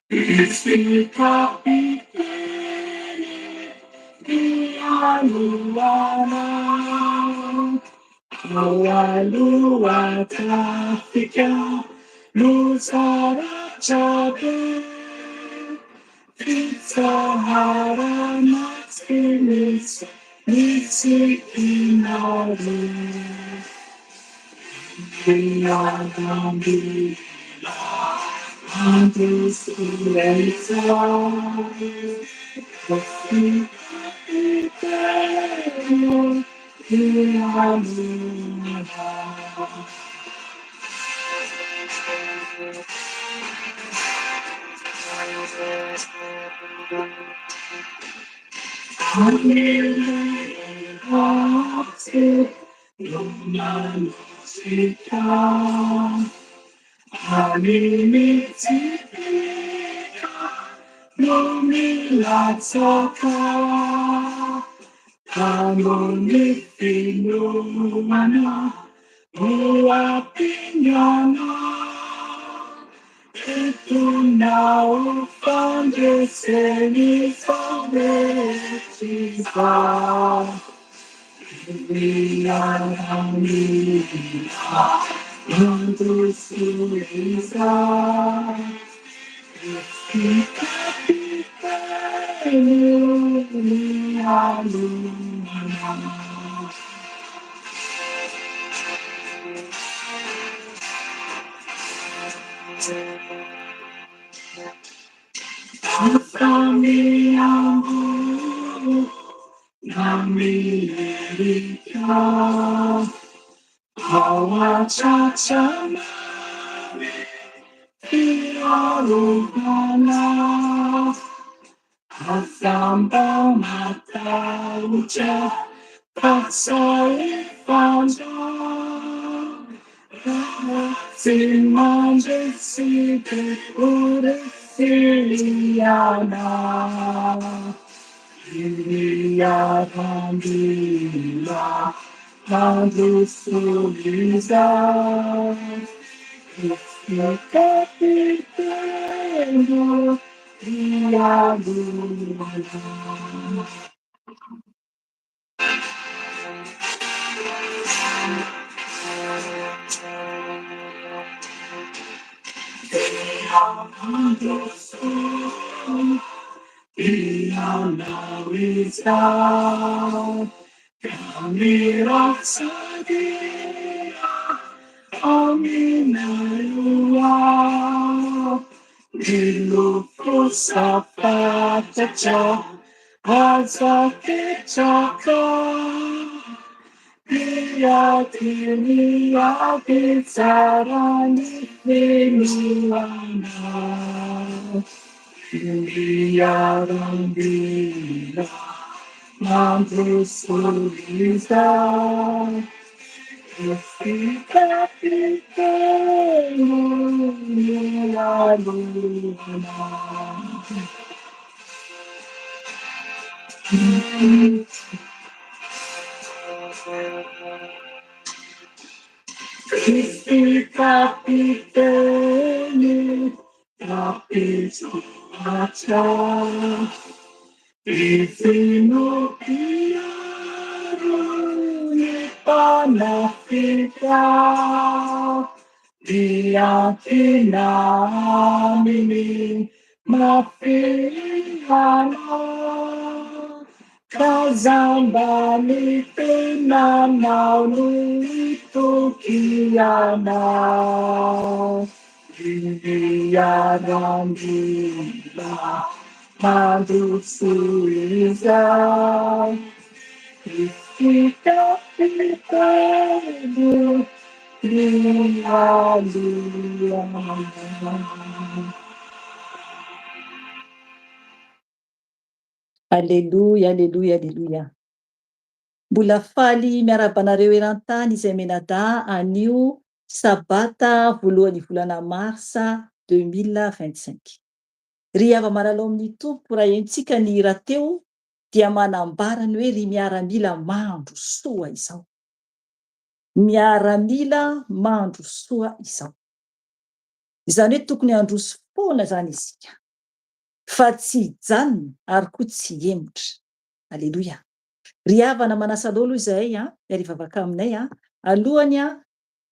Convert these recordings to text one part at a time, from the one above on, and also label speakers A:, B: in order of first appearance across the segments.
A: Isi kapiteni dia luana, lua traffica, lusara cabe, Sahara Maximis, Nisi Inari, Yagami, Andis Ilenza, Kosi Ipero, Yamina. Now found yourself Jesus. We are hungry, to see Jesus. Keep me, hallelujah. Kami ambu, kami lirika, hawa caca mami, irarugana, hasamba mata uca, paksa ifanja, simanje sike uresiana. Ilia Vandila, Mandusuliza, Capitano, Via Luna. Via Naviza, Camirozza Dia, Aminalua, Iluku Sapatacha, Azake Chaka. Dia Tinia Pizzarani Finiana, Dia Rambina, Mandusuliza, Estica Pitano, Mia Luna. Estica Pitano, Capizuacha, Ifino Piaro, Panafrica, Diatina Mimi, Mafiana, Kazambani Pena Nauli Tukiana, Diarandila. Mandusuliza, Isika Pitano, Alleluia, alleluia, alleluia. Mbola faly miaraba anareo eran-tany izay menada anio sabata voalohan'ny volana marsa 2025. Ry ava-manalao amin'ny tompo raha entsika ny rahateo dia manambarany hoe ry miaramila mandro soa izao. Miaramila mandro soa izao. Izany hoe tokony handroso foana zany isika, fa tsy hijanona ary koa tsy hemotra. Aleloia. Ry havana manasa lolo izahay ry vavaka aminay alohany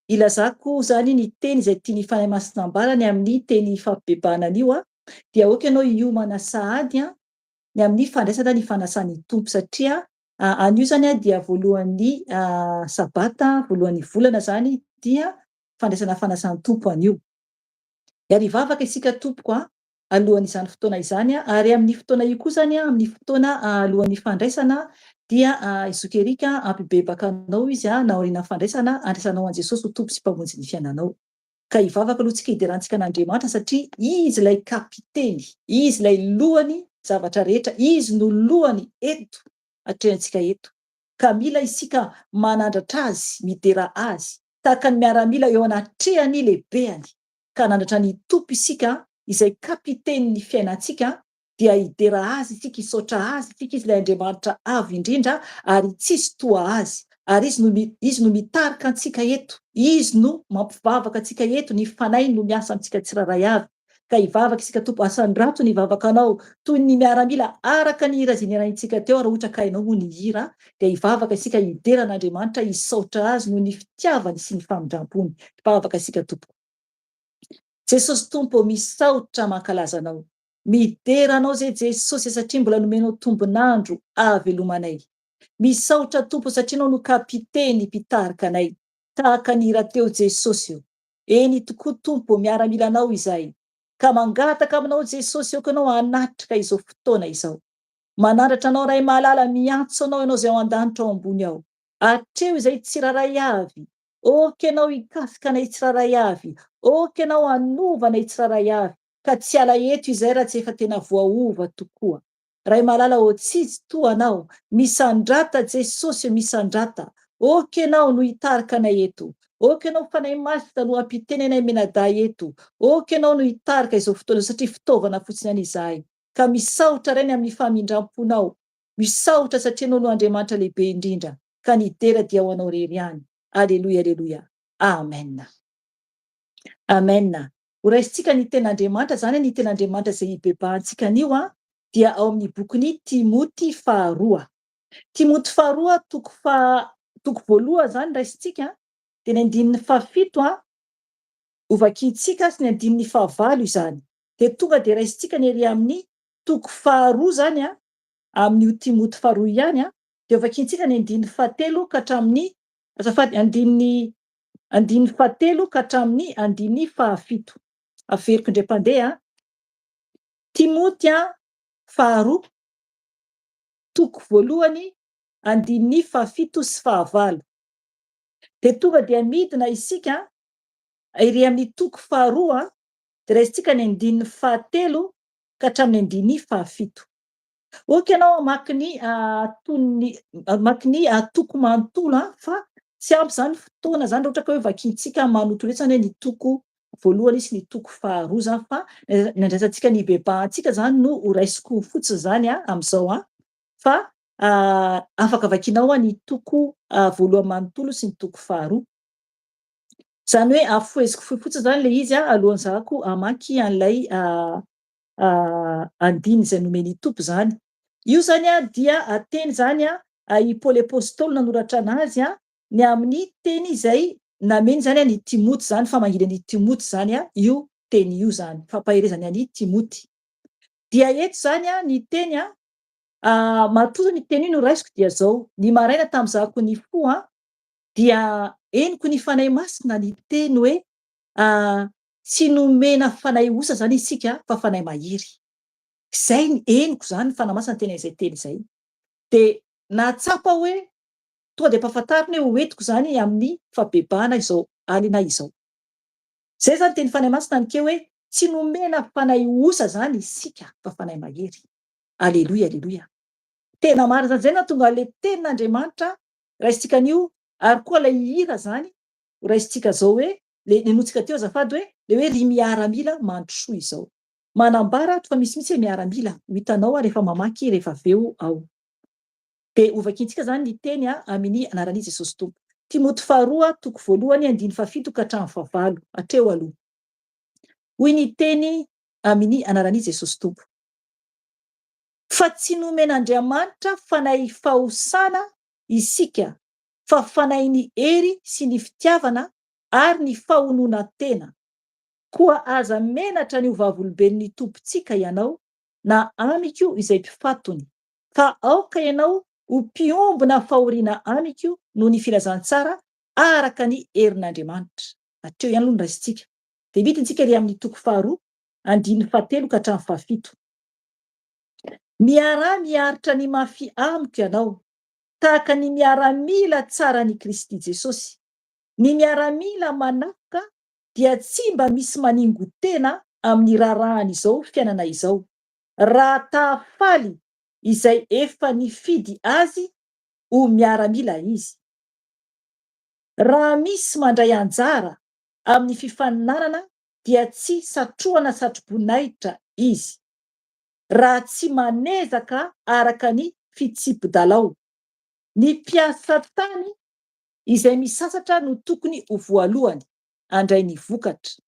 A: ilazako zany ny teny izay tiany fanahy masinam-balany amin'ny teny fampibebahana an'io dia oka ianao hiomana sahady ny amin'ny fandraisana ny fanasany tompo satria an'io zany dia voalohan'ny sabata, voalohan'ny volana zany dia fandraisana fanasany tompo an'io. Ary vavaka isika tompoko alohan'izany fotoana izany ary amin'ny fotoana io koa zany amin'ny fotoana alohan'ny fandraisana dia izokerika ampibebaka anao izy naoriana fandraisana andraisanao an Jesosy ho tompo sy mpamonjy ny fiainanao. Ka hivavaka aloha tsika hiderantsika an'Andriamanitra satria izy ilay kapiteny, izy ilay lohany zavatra rehetra, izy no lohany eto atrehantsika eto. Ka mila isika manandratra azy, midera azy, tahaka ny miaramila eo anatrehany lehibeny. Ka nandratra ny tompo isika izay kapiten'ny fiainantsika dia hidera azy isika, hisaotra azy isika, izy ilay Andriamanitra avo indrindra ary tsisy toa azy. Ary izy no mitarika antsika eto, izy no mampivavaka antsika eto, ny fanahy no miasa amintsika tsiraray avy. Ka hivavaka isika tompo, asan-drato ny vavakanao toy ny miaramila araka ny hira izay niarahintsika teo raha ohatra ka hainao moa ny hira dia hivavaka isika hidera an'Andriamanitra, hisaotra azy noho ny fitiavany sy ny famindrampony. Hivavaka isika tompo. Jesosy tompo, misaotra mankalaza anao. Midera anao zay Jesosy satria mbola nomenao tombonandro ahavelomanay. Misaotra tompo satria anao no kapiteny mpitarika anay. Tahaka ny hira teo Jesosy io. Eny tokoa tompo, miaramila anao izahay. Ka mangataka aminao Jesosy eo ka anao hanatrika izao fotoana izao. Manandratra anao ray mahalala miantso anao ianao zay ao an-danitra ao ambony ao. Hatreo izay tsiraray avy. Oka ianao hikasika anay tsiraray avy. Oka ianao hanova anay tsiraray avy. Ka tsy alahelo izay raha tsy efa tena voaova tokoa. Ray malala tsisy toa anao. Misandrata Jesosy, misandrata. Oka ianao no hitarika anay eto. Oka ianao fanahy masina no hampiteny anay menadahy eto. Oka ianao no hitarika izao fotoana satria fitaovana fotsiny any izahay. Ka misaotra reny amin'ny famindramponao. Misaotra satria anao no Andriamanitra lehibe indrindra. Ka ny dera dia ho anao rery ihany. Aleluia, aleluia. Amen. Amen. Ho raisintsika ny ten'Andriamanitra zany, ny ten'Andriamanitra izay hibebahantsika an'io dia ao amin'ny bokin'ny Timoty faharoa. Timoty faharoa toko voalohany zany raisintsika dia ny andinin'ny fahafito ho vakiantsika sy ny andinin'ny fahavalo izany. Dia tonga dia raisintsika ny ery amin'ny toko faharoa zany amin'ny Timoty faharoa ihany dia ho vakiantsika ny andinin'ny fahatelo ka hatramin'ny andinin'ny fahatelo ka hatramin'ny andinin'ny fahafito. Averiko indray mpandeha Timoty faharoa toko voalohany andinin'ny fahafito sy fahavalo. Dia tonga dia midina isika ery amin'ny toko faharoa dia raisintsika ny andinin'ny fahatelo ka hatramin'ny andinin'ny fahafito. Oka ianao hamaky ny toko manontolo fa tsy ampy zany fotoana zany ohatra ka hoe vakiantsika manontolo zany ny toko voalohany sy ny toko faharoa zany fa ny andraisantsika ny bebahantsika zany no ho raisiko fotsiny zany amin'izao fa afaka vakinao ny toko voalohany manontolo sy ny toko faharoa. Zany hoe afoeziko fotsiny zany le izy alohan'ny zahako hamaky an'ilay andiny izay nomeny tompo zany. Io zany dia teny zany i Paoly apôstôly nanoratra anazy ny amin'ny teny izay nameny zany ny Timoty zany, fa mangina ny Timoty zany io teny io zany, fampaherezany any Timoty. Dia eto zany ny teny matoa ny teny io no raisiko dia zao: ny maraina tam'zahako ny fo dia eniko ny fanahy masina ny teny hoe tsy nomena fanahy osa zany isika fa fanahy mahery. Zay ny eniko zany fanahy masina teny izay teny izay. De nahatsapa hoe tonga de ampahafantarina hoe hoentiko zany amin'ny fabebahana izao alina izao. Zay zany teny fanahy masina ny ke hoe tsy nomena fanahy osa zany isika fa fanahy mahery. Aleluia, aleluia. Tena marina zany zay na tonga le tenin'Andriamanitra raisitsika an'io ary koa ilay hira zany raisitsika zao hoe le nenotsika teo azafady hoe le hoe ry miaramila mandrosoa izao. Manambara fa misy hoe miaramila ho hitanao rehefa mamaky rehefa aveo ao. De ho vakiantsika zany ny teny amin'ny anaran'i Jesosy Tompo. Timoty faharoa toko voalohany andiny fahafito ka hatramin'ny fahavalo hatreo aloha. Hoy ny teny amin'ny anaran'i Jesosy Tompo. Fa tsy nomen'Andriamanitra fanahy fahosana isika, fa fanahy ny hery sy ny fitiavana ary ny fahonoana tena. Koa aza menatra ny vavolombelon'ny tompontsika ianao, na amiko izay mpifatony. Fa aoka ianao ho mpiombona fahoriana amiko noho ny filazantsara araka ny herin'Andriamanitra. Hatreo ihany aloha ny raisitsika. Dia midintsika ry amin'ny toko faharoa, andininy fahatelo ka hatramin'ny fahafito. Miaritra ny mafy amiko ianao, tahaka ny miaramila tsara ny Kristy Jesosy. Ny miaramila manafika dia tsy mba misy maningo tena amin'ny rarahana izao fiainana izao, raha tahafaly izay efa nifidy azy ho miaramila izy. Raha misy mandray anjara amin'ny fifaninanana dia tsy satroana satrobonaitra izy, raha tsy manezaka araka ny fitsipodalao. Ny mpiasa tany izay misasatra no tokony ho voalohany handray ny vokatra.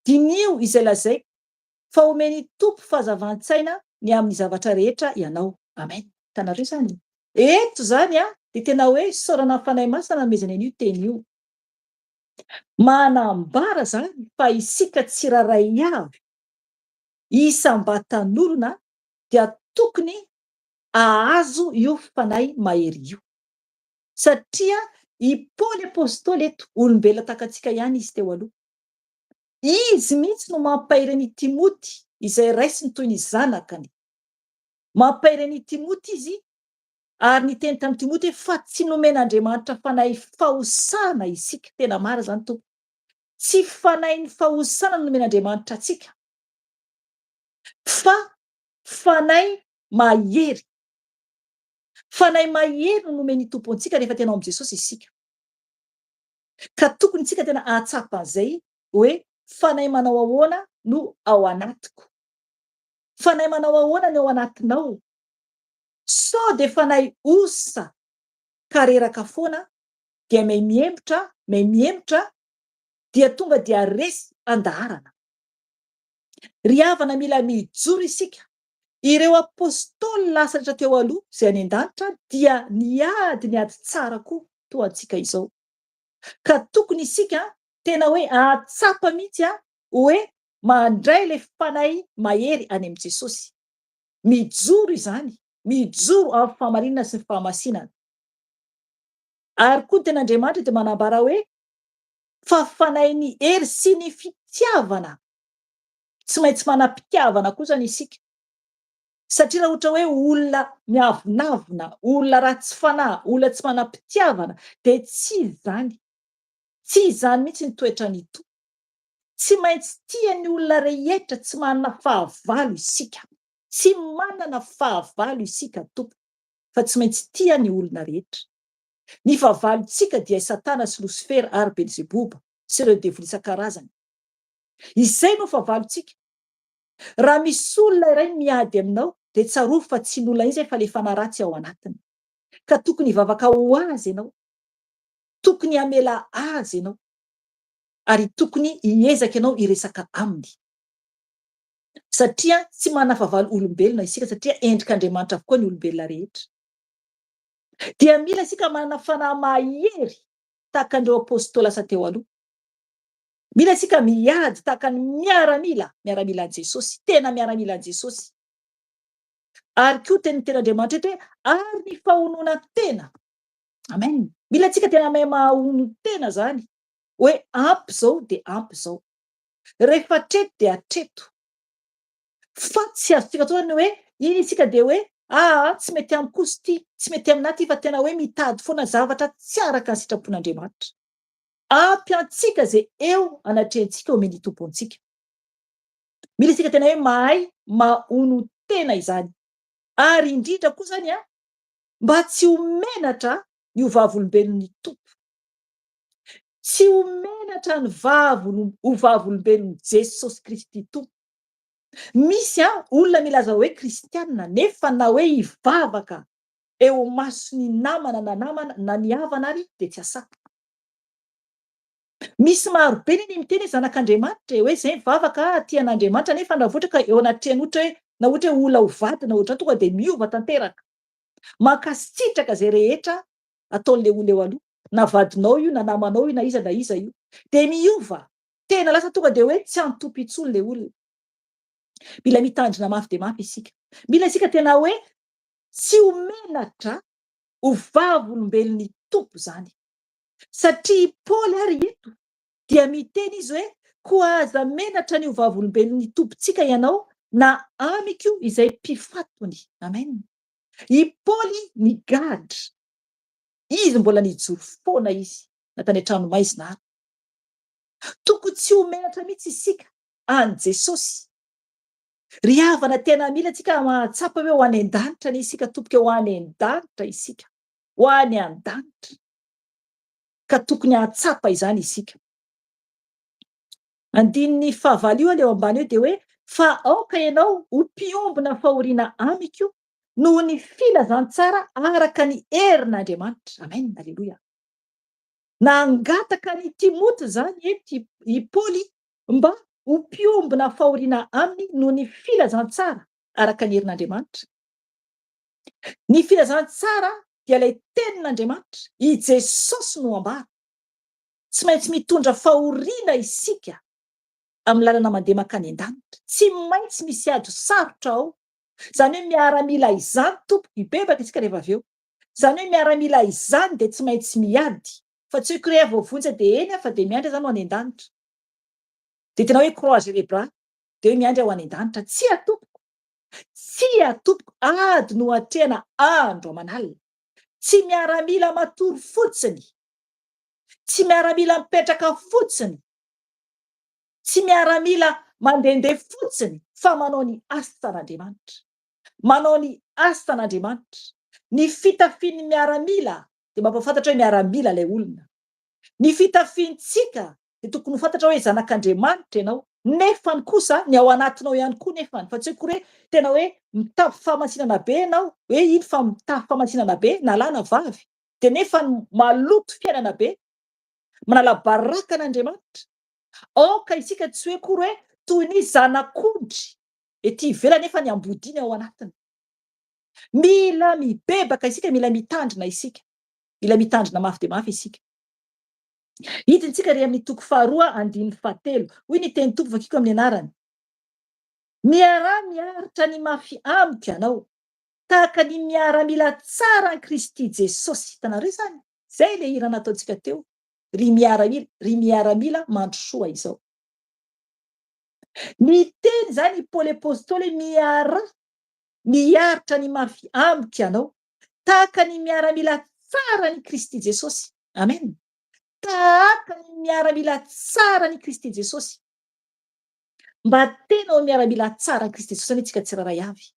A: Dinio izay lazaiko fa omeny tompo fahazavan-tsaina ny amin'ny zavatra rehetra ianao. Amen. Hitanareo zany. Eto zany dia tena hoe saorana fanahy masina namezana an'io teny io. Manambara zany fa isika tsiraray avy isam-batan'olona dia tokony ahazo io fanahy mahery io. Satria i Paoly apôstôly eto, olombelona takantsika ihany izy teo aloha. Izy mihitsy no mampahery ny Timoty izay raisiny toy ny zanakany. Mampahery ny Timoty izy ary niteny tamin'ny Timoty fa tsy nomen'Andriamanitra fanahy fahosana isika. Tena marina zany tompo. Tsy fanahy ny fahosana nomen'Andriamanitra atsika, fa fanahy mahery. Fanahy mahery no nomeny tompo antsika rehefa tena ao amin'i Jesosy isika. Ka tokony tsika tena ahatsapa an'izay hoe fanahy manao ahoana no ao anatiko, fanahy manao ahoana no ao anatinao. Sao de fanahy osa ka reraka foana dia miemotra dia tonga dia resy andaharana. Ry havana mila mijoro isika. Ireo apôstôly lasatra teo aloha izay any an-danitra dia niady tsara koa toa antsika izao. Ka tokony isika tena hoe ahatsapa mihitsy hoe mandray le fanahy mahery any amin'i Jesosy. Mijoro izany, mijoro amin'ny fahamarinana sy ny fahamasinana. Ary koa ny ten'Andriamanitra dia manambara hoe fa fanahy ny hery sy ny fitiavana. Tsy maintsy manam-pitiavana koa zany isika. Satria raha ohatra hoe olona miavonavona, olona ratsy fanahy, olona tsy manam-pitiavana, dia tsy izany. Tsy izany mihitsy ny toetran'ny tompo. Tsy maintsy tia ny olona rehetra, tsy manana fahavalo isika. Tsy manana fahavalo isika tompo, fa tsy maintsy tia ny olona rehetra. Ny fahavalontsika dia Satana sy Losifera ary Belzeboba sy ireo devoly isan-karazany. Izay no fahavalontsika. Raha misy olona iray miady aminao dia tsarovy fa tsy ny olona izy fa le fanahy ratsy ao anatiny. Ka tokony hivavaka ho azy ianao, tokony hamela azy ianao, ary tokony hiezaka ianao hiresaka aminy. Satria tsy manana fahavalo olombelona isika, satria endrik'Andriamanitra avokoa ny olombelona rehetra. Dia mila isika manana fanahy mahery tahaka an'ireo apôstôly lasa teo aloha. Mila isika miady tahaka ny miaramila an'i Jesosy, tena miaramila an'i Jesosy. Ary koa teny ten'Andriamanitra eto hoe ary ny fahonoana tena. Amen. Mila tsika tena mahay mahono tena zany. Hoe ampy zao dia ampy zao. Rehefa hatreto dia hatreto. Fa tsy azontsika atao ny hoe iny isika dia hoe tsy mety amiko kosa ity, tsy mety aminah ity, fa tena hoe mitady foana zavatra tsy araka ny sitrapon'Andriamanitra. Ampy antsika zay eo anatrehantsika omeny tompo antsika. Mila isika tena hoe mahay mahono tena izany. Ary indrindra koa zany mba tsy ho menatra ny ho vavolombelon'ny tompo. Tsy ho menatra ny ho vavolombelon'i Jesosy Kristy tompo. Misy olona milaza hoe kristianina nefa na hoe hivavaka eo masony namana na namana na ny havana ary dia tsy asaka. Misy marobe ny miteny hoe zanak'Andriamanitra hoe zay mivavaka tia an'Andriamanitra nefa raha vao ohatra ka eo anaty trano ohatra hoe na ohatra hoe olona ho vady na ohatran'ny tonga de miova tanteraka. Mankasitraka zay rehetra ataon'le olona eo aloha, na vadinao io na namanao io na iza io. De miova, tena lasa tonga de hoe tsy antopy intsony le olona. Mila mitandrina mafy de mafy isika. Mila isika tena hoe tsy ho menatra ho vavolombelon'ny tompo zany. Satria Paoly ary eto dia miteny izy hoe koa aza menatra ny ho vavolombelon'ny tompontsika ianao na amiko izay mpifatony. Amen. I Paoly nigadra. Izy mbola nijoro foana izy natany an-tranomaizina any. Tokony tsy ho menatra mihitsy isika any Jesosy. Ry havana tena mila tsika mahatsapa hoe ho any an-danitra ny isika tompoko ho any an-danitra isika. Ho any an-danitra. Ka tokony hahatsapa izany isika. Andininy fahavalo io eo ambany eo de hoe fa aoka ianao ho mpiombona fahoriana amiko noho ny filazantsara araka ny herin'Andriamanitra. Amen. Alleluia. Nangataka ny Timote zany i Paoly mba ho mpiombona fahoriana aminy noho ny filazantsara araka ny herin'Andriamanitra. Ny filazantsara dia ilay tenin'Andriamanitra, i Jesosy no ambara. Tsy maintsy mitondra fahoriana isika amin'ny lalana mandeha mankany an-danitra. Tsy maintsy misy ady sarotra ao. Zany hoe miara-mila izany tompoko hibebaka isika rehefa avy eo. Zany hoe miara-mila izany de tsy maintsy miady. Fa tsy hoe korea voavonjy de eny fa de miandry zany ho any an-danitra. De tena hoe croiser les bras de hoe miandry ho any an-danitra. Tsy atompoko. Tsy atompoko ady no atrehana andro aman'alina. Tsy miara-mila matory fotsiny. Tsy miara-mila mipetraka fotsiny. Tsy miara-mila mandehandeha fotsiny fa manao ny asan'Andriamanitra. Manao ny asan'Andriamanitra. Ny fitafian'ny miaramila de mampafantatra hoe miaramila ilay olona. Ny fitafiantsika de tokony ho fantatra hoe zanak'Andriamanitra ianao. Nefany kosa ny ao anatinao ihany koa nefany. Fa tsy hoe koa tena hoe mitafy famasinana be ianao, hoe iny fa mitafy famasinana be na lahy na vavy. De nefany maloto fiainana be, manala baraka an'Andriamanitra. Aoka isika tsy hoe koa hoe toy ny zanak'ondry ety ivelany nefa ny ambodiny ao anatiny. Mila mibebaka isika, mila mitandrina isika. Mila mitandrina mafy de mafy isika. Hidintsika ry amin'ny toko faharoa andininy fahatelo. Hoy ny teny tompo vakiko amin'ny anarany. Miara-miaritra ny mafy amiko ianao tahaka ny miara-mila tsara an Kristy Jesosy. Hitanareo zany? Zay le hira nataontsika teo. Ry miaramila mandrosoa izao. Miteny zany Paoly apôstôly miaritra ny mafy amiko ianao tahaka ny miaramila tsara ny Kristy Jesosy. Amen. Tahaka ny miaramila tsara ny Kristy Jesosy. Mba tena miaramila tsara ny Kristy Jesosy zany tsika tsiraray avy.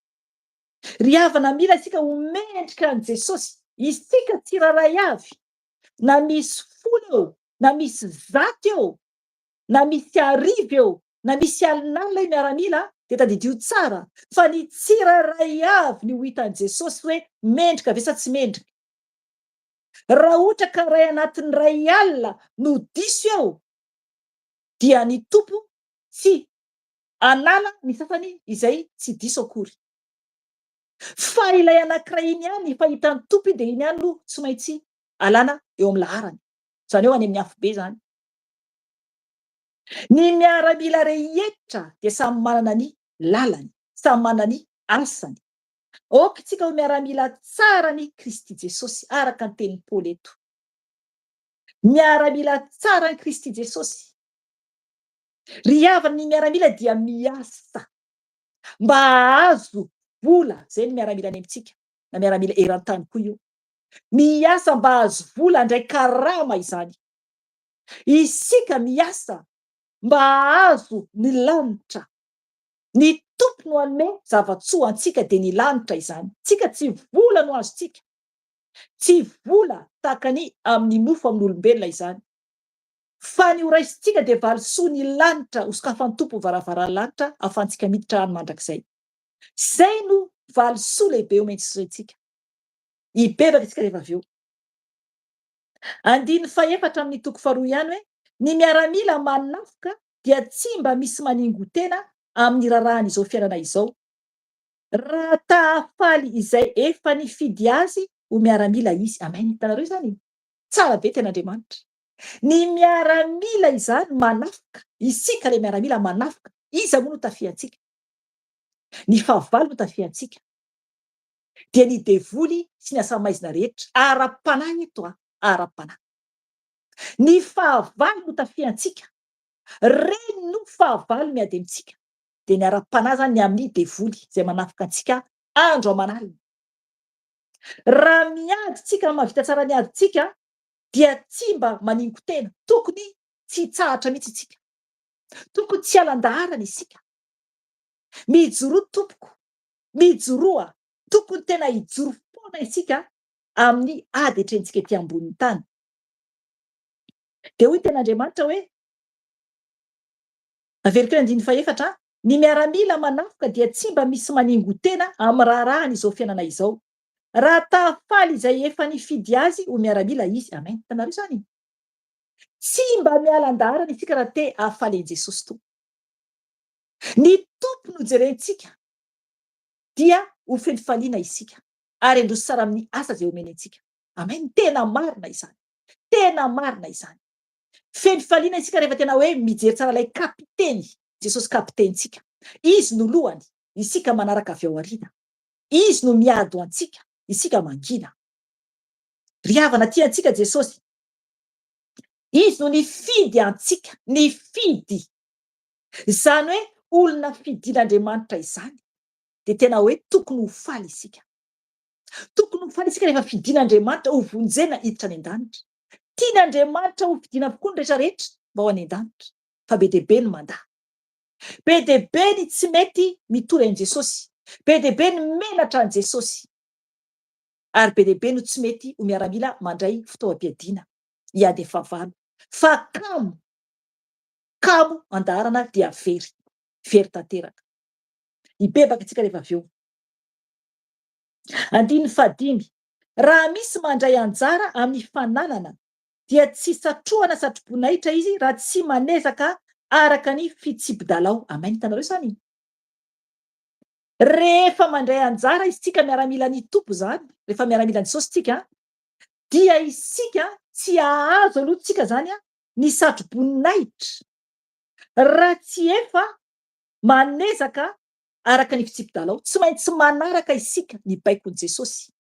A: Ry havana mila isika ho mendrika an Jesosy. Isika tsiraray avy. Na misy folo eo, na misy zato eo, na misy arivo eo, na misy alin'alina miaramila de tadidio tsara. Fa ny tsiraray avy ny ho hitan Jesosy hoe mendrika ve sa tsy mendrika. Raha ohatra ka ray anatin'ny ray alina no diso eo, dia ny tompo tsy anala ny sasany izay tsy diso akory. Fa ilay anankiray iny ihany fahitan'ny tompo de iny ihany no tsy maintsy alana eo amin'ny laharany. Zany hoe any amin'ny afo be zany. Ny miaramila rehetra dia samy manana ny lalany, samy manana ny asany. Aoka tsika ho miaramila tsara ny Kristy Jesosy araka ny tenin'ny Paoly eto. Miaramila tsara ny Kristy Jesosy. Ry havana ny miaramila dia miasa mba azo vola. Zay ny miaramila any amintsika. Na miaramila eran-tany koa io. Miasa mba azo vola ndray karama izany. Isika miasa mba azo ny lanitra. Ny tompo no anome zavatsoa antsika de ny lanitra izany. Tsika tsy vola no azontsika. Tsy vola tahaka ny amin'ny mofo amin'olombelona izany. Fa ny horaisintsika de valisoa ny lanitra hosokafan'ny tompo varavaran'ny lanitra ahafahantsika miditra any mandrakizay. Zay no valisoa lehibe omentsika. Hibebaka isika rehefa avy eo. Andininy fahaefatra amin'ny toko faharoa ihany hoe Ny miaramila manafika dia tsy mba misy maningotena amin'ny rarahan'izao fiainana izao. Raha tahafaly izay efa nifidy azy ho miaramila izy. Amen. Hitanareo zany? Tsara be ten'Andriamanitra. Ny miaramila izany manafika, isika le miaramila manafika, iza moa no tafiantsika? Ny fahavalo no tafiantsika. Dia ny devoly sy ny asa-maizina rehetra ara-panahy eto ara-panahy. Ny fahavalo no tafiantsika. Reny no fahavalo miady amintsika. Dia ny ara-panahy zany ny amin'ny devoly izay manafika antsika andro aman'alina. Raha miady tsika mahavita tsara ny adintsika dia tsy mba maningo tena. Tokony tsy hitsahatra mihitsy isika. Tokony tsy halan-daharana isika. Mijoroa tompoko, mijoroa. Tokony tena hijoro foana isika amin'ny ady etrentsika ety ambonin'ny tany. Dia hoy ten'Andriamanitra hoe, averiko hoe 14, ny miaramila manafika dia tsy mba misy maningotena amin'ny raharahany fiainana izao. Raha tahafaly izay efa nifidy azy ho miaramila izy. Amen. Hitanareo zany? Tsy mba mialan-daharana isika raha te hahafaly an'i Jesosy tompo. Ny tompo no jerentsika dia ho fenifaliana isika ary handroso tsara amin'ny asa izay omeny antsika. Amen. Tena marina izany. Tena marina izany. Fenifaliana isika rehefa tena hoe mijery tsara ilay kapiteny, Jesosy kapitentsika. Izy no lohany, isika manaraka avy ao aoriana. Izy no miady ho antsika, isika mangina. Ry havana tiantsika Jesosy. Izy no nifidy antsika, nifidy. Izany hoe olona fidin'Andriamanitra izany. Dia tena hoe tokony ho faly isika. Tokony ho faly isika rehefa fidin'Andriamanitra ho vonjena hiditra any an-danitra. Tian'Andriamanitra ho fidiana avokoa ny rehetra rehetra mba ho any an-danitra. Fa be dia be ny mandahy. Be dia be ny tsy mety mitory an'i Jesosy. Be dia be ny menatra an'i Jesosy. Ary be dia be no tsy mety ho miaramila mandray fotoam-piadiana hiady fahavalo. Fa kamo andaharana dia very tanteraka. Hibebaka antsika rehefa avy eo. 15. Raha misy mandray anjara amin'ny fananana dia tsy satrohana satrobonaitra izy raha tsy manezaka araka ny fitsipodalao. Amen. Hitanareo zany? Rehefa mandray anjara isika miaramila ny tompo zany, rehefa miaramila ny Jesosy tsika, dia isika tsy hahazo aloha tsika zany ny satroboninahitra raha tsy efa manezaka araka ny fitsipodalao. Tsy maintsy manaraka isika ny baikon'i Jesosy.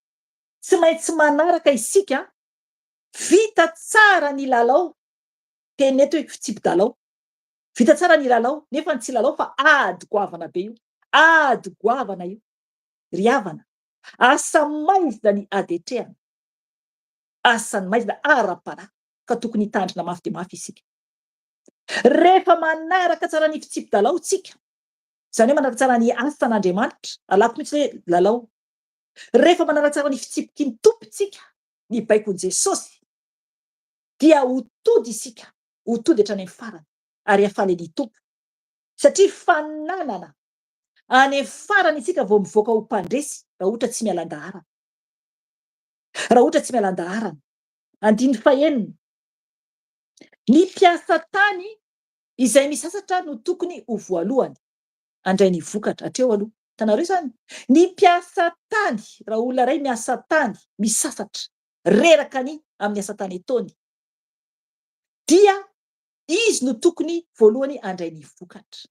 A: Tsy maintsy manaraka isika vita tsara ny lalao. Teny eto hoe fitsipodalao. Vita tsara ny lalao, nefa tsy lalao fa ady goavana be io. Ady goavana io. Ry havana, asa maizina ny ady etrehana. Asa maizina ara-panahy ka tokony hitandrina mafy dia mafy isika. Rehefa manaraka tsara ny fitsipodalao tsika, izany hoe manaraka tsara ny asan'Andriamanitra, alako mihitsy hoe lalao. Rehefa manaraka tsara ny fitsipiky ny tompontsika, ny baikon'i Jesosy, dia ho tody isika, ho tody hatrany amin'ny farany ary hafaly ny tompo. Satria fananana any amin'ny farany isika vao mivoaka ho mpandresy raha ohatra tsy mialan-daharana. Raha ohatra tsy mialan-daharana. 19. Ny mpiasa tany izay misasatra no tokony ho voalohany handray ny vokatra hatreo aloha. Hitanareo zany? Ny mpiasa tany, raha olona iray miasa tany, misasatra, reraka ny amin'ny asa tany ataony, dia izy no tokony voalohany handray ny vokatra.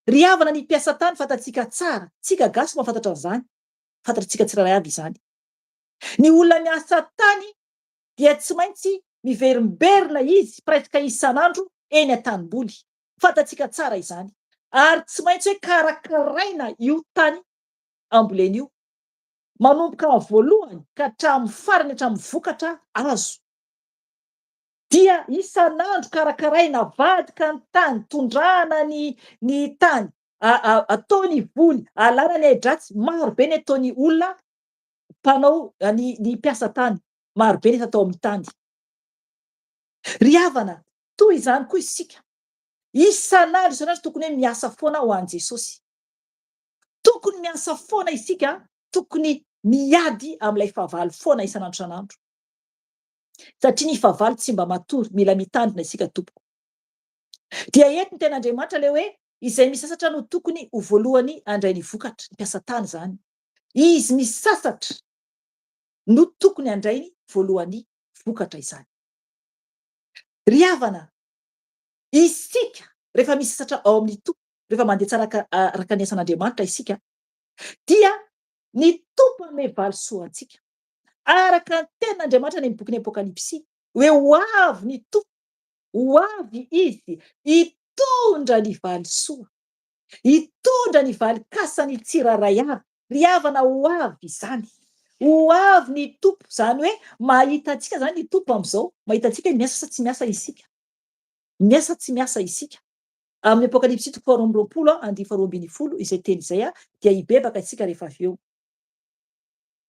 A: Ry havana ny mpiasa tany fantatsika tsara, tsika gasy mahafantatra an'izany, fantatritsika tsirairay avy izany. Ny olona miasa tany dia tsy maintsy miverimberina izy presque isan'andro eny an-tanimboly. Fantatsika tsara izany. Ary tsy maintsy hoe karakaraina io tany ambolena io. Manomboka amin'ny voalohany ka hatramin'ny farany hatramin'ny vokatra azo. Dia isan'andro karakaraina, avadika ny tany, tondrahana ny tany, atao ny voly, alana ny ahi-dratsy. Maro be ny ataon'ny olona mpanao ny mpiasa tany. Maro be ny atao amin'ny tany. Ry havana, toy izany koa isika. Isan'andro tokony hoe miasa foana ho an'i Jesosy. Tokony miasa foana isika, tokony miady amin'ilay fahavalo foana isan'andro isan'andro. Satria ny fahavalo tsy mba matory, mila mitandrina isika tompoko. Dia eto ny ten'Andriamanitra le hoe izay misasatra no tokony ho voalohany handray ny vokatra, mpiasa tany zany. Izy misasatra no tokony handray ny voalohany vokatra izany. Ry havana, isika rehefa misasatra ao amin'ny tompo, rehefa mandeha tsara araka ny asan'Andriamanitra isika, dia ny tompo anome valisoa antsika. Araka ny tenin'Andriamanitra ny bokin'ny Apokalipsy hoe ho avy ny tompo, ho avy izy hitondra ny valisoa, hitondra ny valikasany tsiraray avy. Ry havana, ho avy izany, ho avy ny tompo, zany hoe mahita antsika zany ny tompo am'izao, mahita antsika hoe miasa sa tsy miasa isika, miasa tsy miasa isika. Amin'ny Apokalipsy 4:20 andiny 2:20 izay teny izay dia hibebaka isika rehefa avy eo.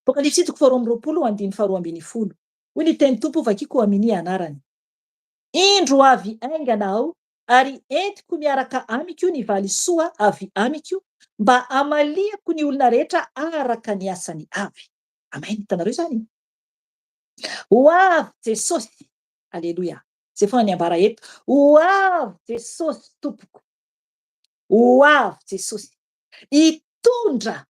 A: Apokalipsy 4:20 andiny 2:20 hoy ny teny tompo vakiko amin'ny anarany: indro avy aingana aho, ary entiko miaraka amiko ny valisoa avy amiko, mba amaliako ny olona rehetra araka ny asany avy. Amen. Hitanareo zany? Ho avy Jesosy, aleloia. Zay foana ny ambara eto. Ho avy Jesosy tompoko, ho avy Jesosy hitondra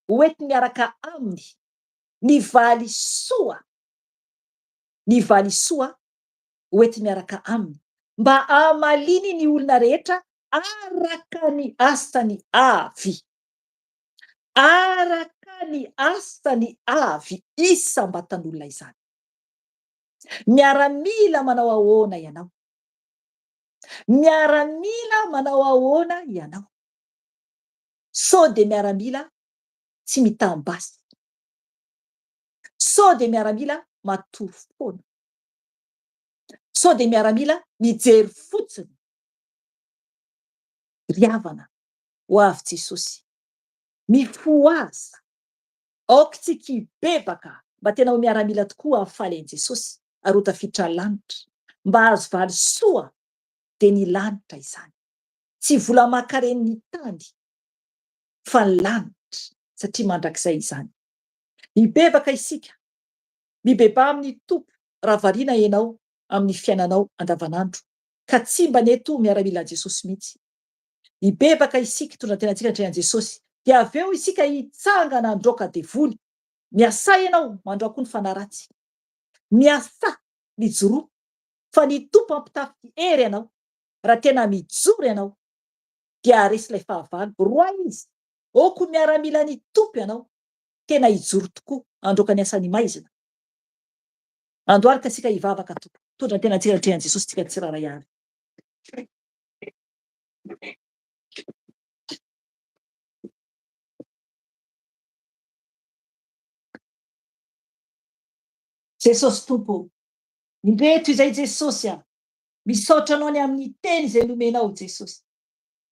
A: hoenti miaraka aminy ny valisoa, ny valisoa hoenti miaraka aminy, mba amaliny ny olona rehetra araka ny asany avy, araka ny asany avy isam-batan'olona izany. Miaramila manao ahoana ianao? Miaramila manao ahoana ianao? Sao de miaramila tsy mitambasy, sao de miaramila matory foana, sao de miaramila mijery fotsiny. Ry havana, ho avy Jesosy mifoha aza, aoka tsika hibebaka mba tena ho miaramila tokoa afaly an'i Jesosy ary ho tafiditra lanitra mba hahazo valisoa de ny lanitra izany, tsy vola makaren'ny tany fa ny lanitra, satria mandrakizay izany. Hibebaka isika, mibeba amin'ny tompo raha variana ianao amin'ny fiainanao andavanandro ka tsy mba neto miaramila an'i Jesosy mihitsy. Hibebaka isika hitondra tenantsika handray an'i Jesosy, dia avy eo isika hitsangana androaka devoly. Miasa ianao mandrako ny fanaratsy, miasa mijoroa, fa ny tompo ampitafy hery ianao. Raha tena mijoro ianao dia haresy ilay fahavalo. Roa izy, oko miaramila ny tompo ianao, tena hijoro tokoa androaka ny asany maizina. Andohalika sika hivavaka tompo, tondra tenantsika handray an'i Jesosy tsika tsiraray avy. Jesosy tompo, indreto izay Jesosy misaotra anao ny amin'ny teny izay nomenao Jesosy.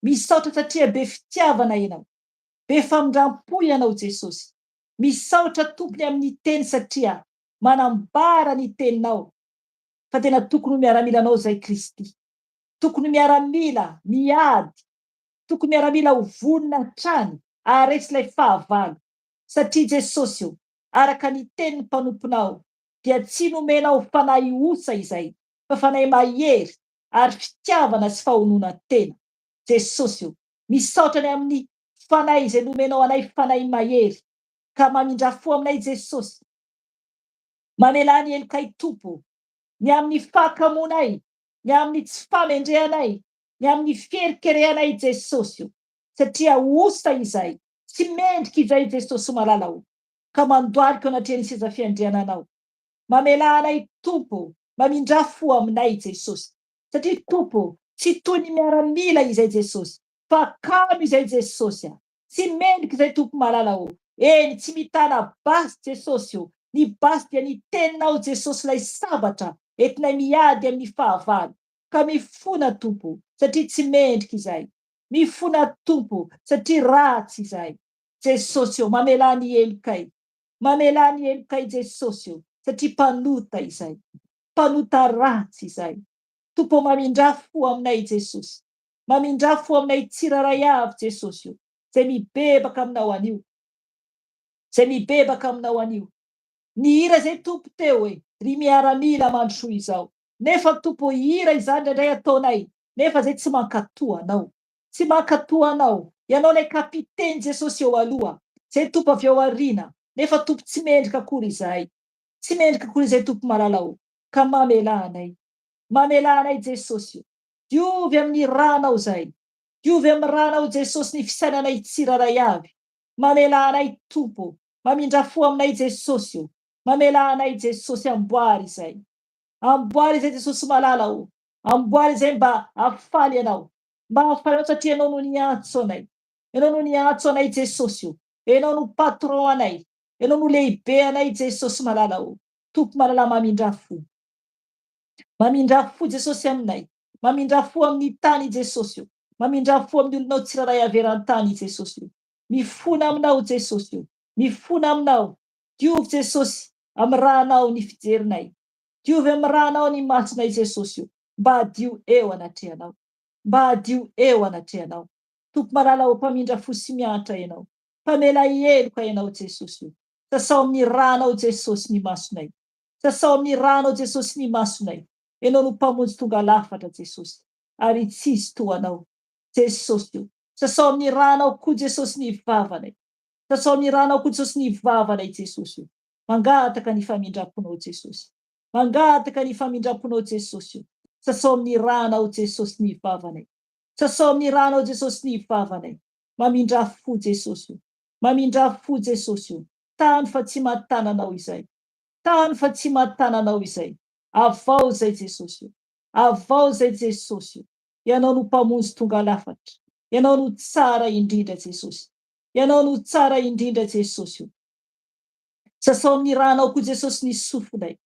A: Misaotra satria be fitiavana ianao, be famindrampo ianao Jesosy. Misaotra tompony amin'ny teny satria manambara ny teninao fa tena tokony miaramila anao zay Kristy. Tokony miaramila miady, tokony miaramila ho vonona hatrany, haresy ilay fahavalo. Satria Jesosy io, araka ny tenin'ny mpanomponao, dia tsy nomenao fanahy osa izay, fa fanahy mahery ary fitiavana sy fahonona tena. Jesosy io, misaotra ny amin'ny fanahy izay nomenao anay, fanahy mahery, ka mamindra-fo aminay Jesosy. Mamelany helokay tompo, ny amin'ny fahakamonay, ny amin'ny tsy famendrehanay, ny amin'ny fierikerehanay Jesosy io, satria osa izay, tsy mendrika izay Jesosy malalao, ka mandohalika anatrehan'ny seza fiandriananao. Mamela anay tompo, mamindra-fo aminay Jesosy, satria tompo tsy toy ny miaramila izay Jesosy, fa kamo izay Jesosy. Tsy mendrika izay tompo malalao. Eny tsy mitana basy Jesosy io. Ny basy dia ny teninao Jesosy lay sabatra entinay miady amin'ny fahavalo. Ka mifona tompo satria tsy mendrika izay. Mifona tompo satria ratsy izay. Jesosy io, mamela ny helokay. Mamela ny helokay Jesosy io, satria mpanota izay. Mpanota ratsy izay. Tompo mamindra-fo aminay Jesosy. Mamindra-fo aminay tsiraray avy Jesosy io. Zay mibebaka aminao anio. Zay mibebaka aminao anio. Ny hira zay tompo teo ry miaramila mandrosoa izao. Nefa Tompo ira izany indray ataonay, nefa zay tsy mankatoa anao. Tsy mankatoa anao. Ianao lay kapiteny Jesosy eo aloha. Zay Tompo avy ao aoriana. Nefa Tompo tsy mendrika akory izahay. Tsy mendrika akory izay Tompo malalao. Ka mamelanay. Mamelanay Jesosy. Diovy amin'ny ranao zay. Diovy amin'ny ranao Jesosy ny fisainanay tsiraray avy. Mamelanay Tompo. Mamindra fo aminay Jesosy. Mamelanay Jesosy amboary izay. Amboary izay Jesosy malala o. Amboary izay mba afaly ianao. Mba afaly anao satria ianao no niantso anay. Ianao no niantso anay Jesosy. Ianao no patron anay. Ianao no lehibe anay Jesosy malala o. Tompo malala mamindra-fo. Mamindra-fo Jesosy aminay. Mamindra-fo amin'ny tany Jesosy. Mamindra-fo amin'ny olonao tsiraray averan-tany Jesosy. Mifona aminao Jesosy. Mifona aminao. Diovy Jesosy amin'ny rahanao ny fijerinay. Diovy amin'ny rahanao ny masonay Jesosy. Mba hadio eo anatrehanao. Mba hadio eo anatrehanao. Tompo malala o, mpamindra-fo sy mianatra ianao. Mpamela heloka ianao Jesosy. Sasao amin'ny ranao Jesosy ny masonay. Sasao amin'ny ranao Jesosy ny masonay. Ianao no mpamonjy tonga lafatra Jesosy. Ary tsisy toanao Jesosy. Sasao amin'ny ranao koa Jesosy ny vavanay. Sasao amin'ny ranao koa Jesosy ny vavanay Jesosy. Mangataka ny famindra-ponao Jesosy. Mangataka ny famindra-ponao Jesosy. Sasao amin'ny ranao Jesosy ny vavanay. Sasao amin'ny ranao Jesosy ny vavanay. Mamindra-fo Jesosy. Mamindra-fo Jesosy. Tany fa tsy matananao izay. Tany fa tsy matananao izay. Avao zay Jesosy. Avao zay Jesosy. Ianao no mpamonjy tonga lafatra. Ianao no tsara indrindra Jesosy. Ianao no tsara indrindra Jesosy. Sasao amin'ny ranao koa Jesosy ny sofonay.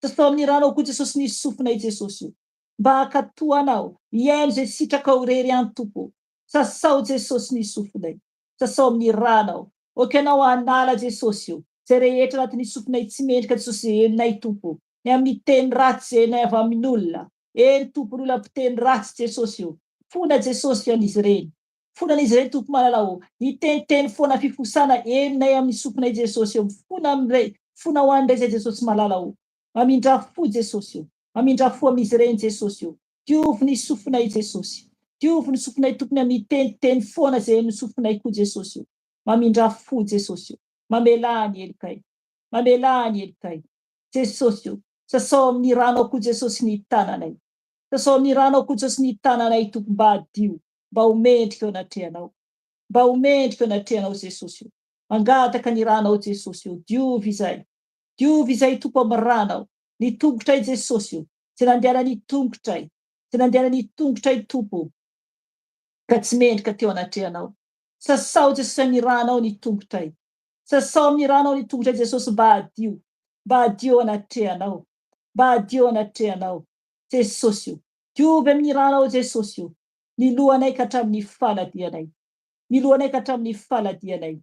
A: Sasao amin'ny ranao koa Jesosy ny sofonay Jesosy. Mba hakatoanao. Iaino zay sitraka ho rery any Tompo. Sasao Jesosy ny sofonay. Sasao amin'ny ranao. Okanao hanala Jesosy. Zay rehetra anatin'ny sofonay tsy mendrika Jesosy enay Tompo. Ny amin'ny teny ratsy zay nay avy amin'olona. Eny Tompo ny olona-piteny ratsy Jesosy. Fona Jesosy an'izy ireny. Fona an'izy ireny Tompo malala o. Ny teniteny foana fifosana enay amin'ny sofonay Jesosy. Fona amin'ireny. Fona ho an'ireny zay Jesosy malala o. Mamindra-fo Jesosy. Mamindra-fo amin'izy ireny Jesosy. Diovy ny sofonay Jesosy. Diovy ny sofonay tokony amin'ny teniteny foana zay ny sofonay koa Jesosy. Mamindra-fo Jesosy. Mamelany elokay. Mamelany elokay. Jesosy. Sasao amin'ny ranao koa Jesosy ny tananay. Sasao amin'ny ranao koa Jesosy ny tananay Tompo mba hadio. Mba homendrika eo anatrehanao. Mba homendrika eo anatrehanao Jesosy. Mangataka ny ranao Jesosy. Diovy izay. Diovy izay Tompo amin'ny ranao. Ny tongotray Jesosy. Tsy nandehana ny tongotray. Tsy nandehana ny tongotray Tompo. Ka tsy mendrika teo anatrehanao. Sasao Jesosy amin'ny ranao ny tongotray. Sasao amin'ny ranao ny tongotray Jesosy mba hadio. Mba hadio anatrehanao. Mba hadio anatrehanao. Jesosy. Diovy amin'ny ranao Jesosy. Ny lohanay ka hatramin'ny faladianay. Ny lohanay ka hatramin'ny faladianay.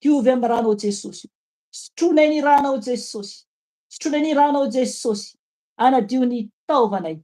A: Diovy amin'ny ranao Jesosy. Sotronay ny ranao Jesosy. Sotronay ny ranao Jesosy. Anadio ny taovanay.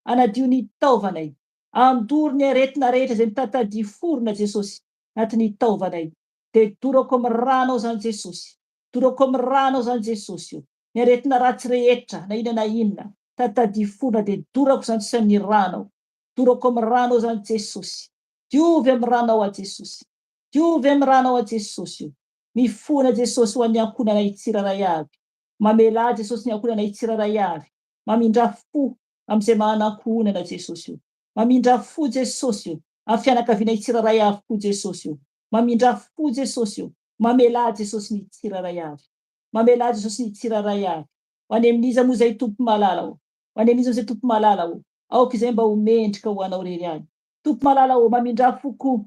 A: Anadio ny taovanay. Andoro ny aretina rehetra zay mitatadia forona Jesosy. Anatin'ny taovanay. De dorako amin'ny ranao zany Jesosy. Dorako amin'ny ranao zany Jesosy. Ny aretina ratsy rehetra na inona na inona. Tatadia forona de dorako zany sy amin'ny ranao. Dorako amin'ny ranao zany Jesosy. Diovy amin'ny ranao a Jesosy. Diovy amin'ny ranao a Jesosy. Mifona Jesosy ho an'ny ankonanay tsiraray avy. Mamela Jesosy ny ankonanay tsiraray avy. Mamindra-fo amin'izay manankonana Jesosy. Mamindra-fo Jesosy. Amin'ny fianakavianay tsiraray avy koa Jesosy. Mamindra-fo Jesosy. Mamela Jesosy ny tsiraray avy. Mamela Jesosy ny tsiraray avy. Ho any amin'iza moa zay Tompo malala o. Ho any amin'iza zay Tompo malala o. Aoka izay mba homendrika ho anao rery any. Tompo malala o, mamindra-fo koa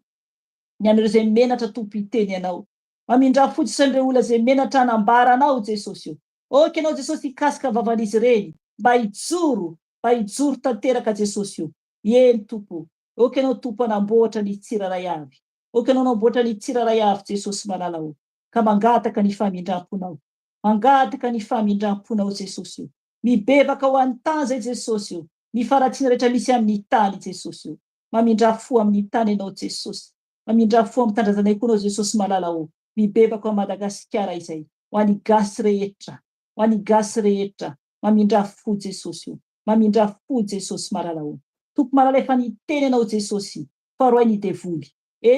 A: ny an'ireo zay menatra Tompo hiteny anao. Mamindra-fo Jesosy an'ireo olona zay menatra hanambaranao Jesosy. Oka ianao Jesosy hikasika vavan'izy ireny. Mba hijoro tanteraka Jesosy. Eny Tompo. Oka ianao Tompo hanamboatra ny tsiraray avy. Oka ianao hanamboatra ny tsiraray avy Jesosy malala o. Ka mangataka ny famindram-ponao. Mangataka ny famindram-ponao Jesosy. Mibebaka ho an'ny tany zay Jesosy. Ny faratsiana rehetra misy amin'ny tany Jesosy. Mamindra-fo amin'ny tany ianao Jesosy. Mamindra-fo amin'ny tandrazanay koa ianao Jesosy malala o. Mibebaka ao Madagasikara izay. Ho an'ny gasy rehetra. Ho an'ny gasy rehetra. Mamindra-fo Jesosy. mamindra fo Jesosy maralaholo. Tompo malalefa niteny anao Jesosy, faroay ny devoly.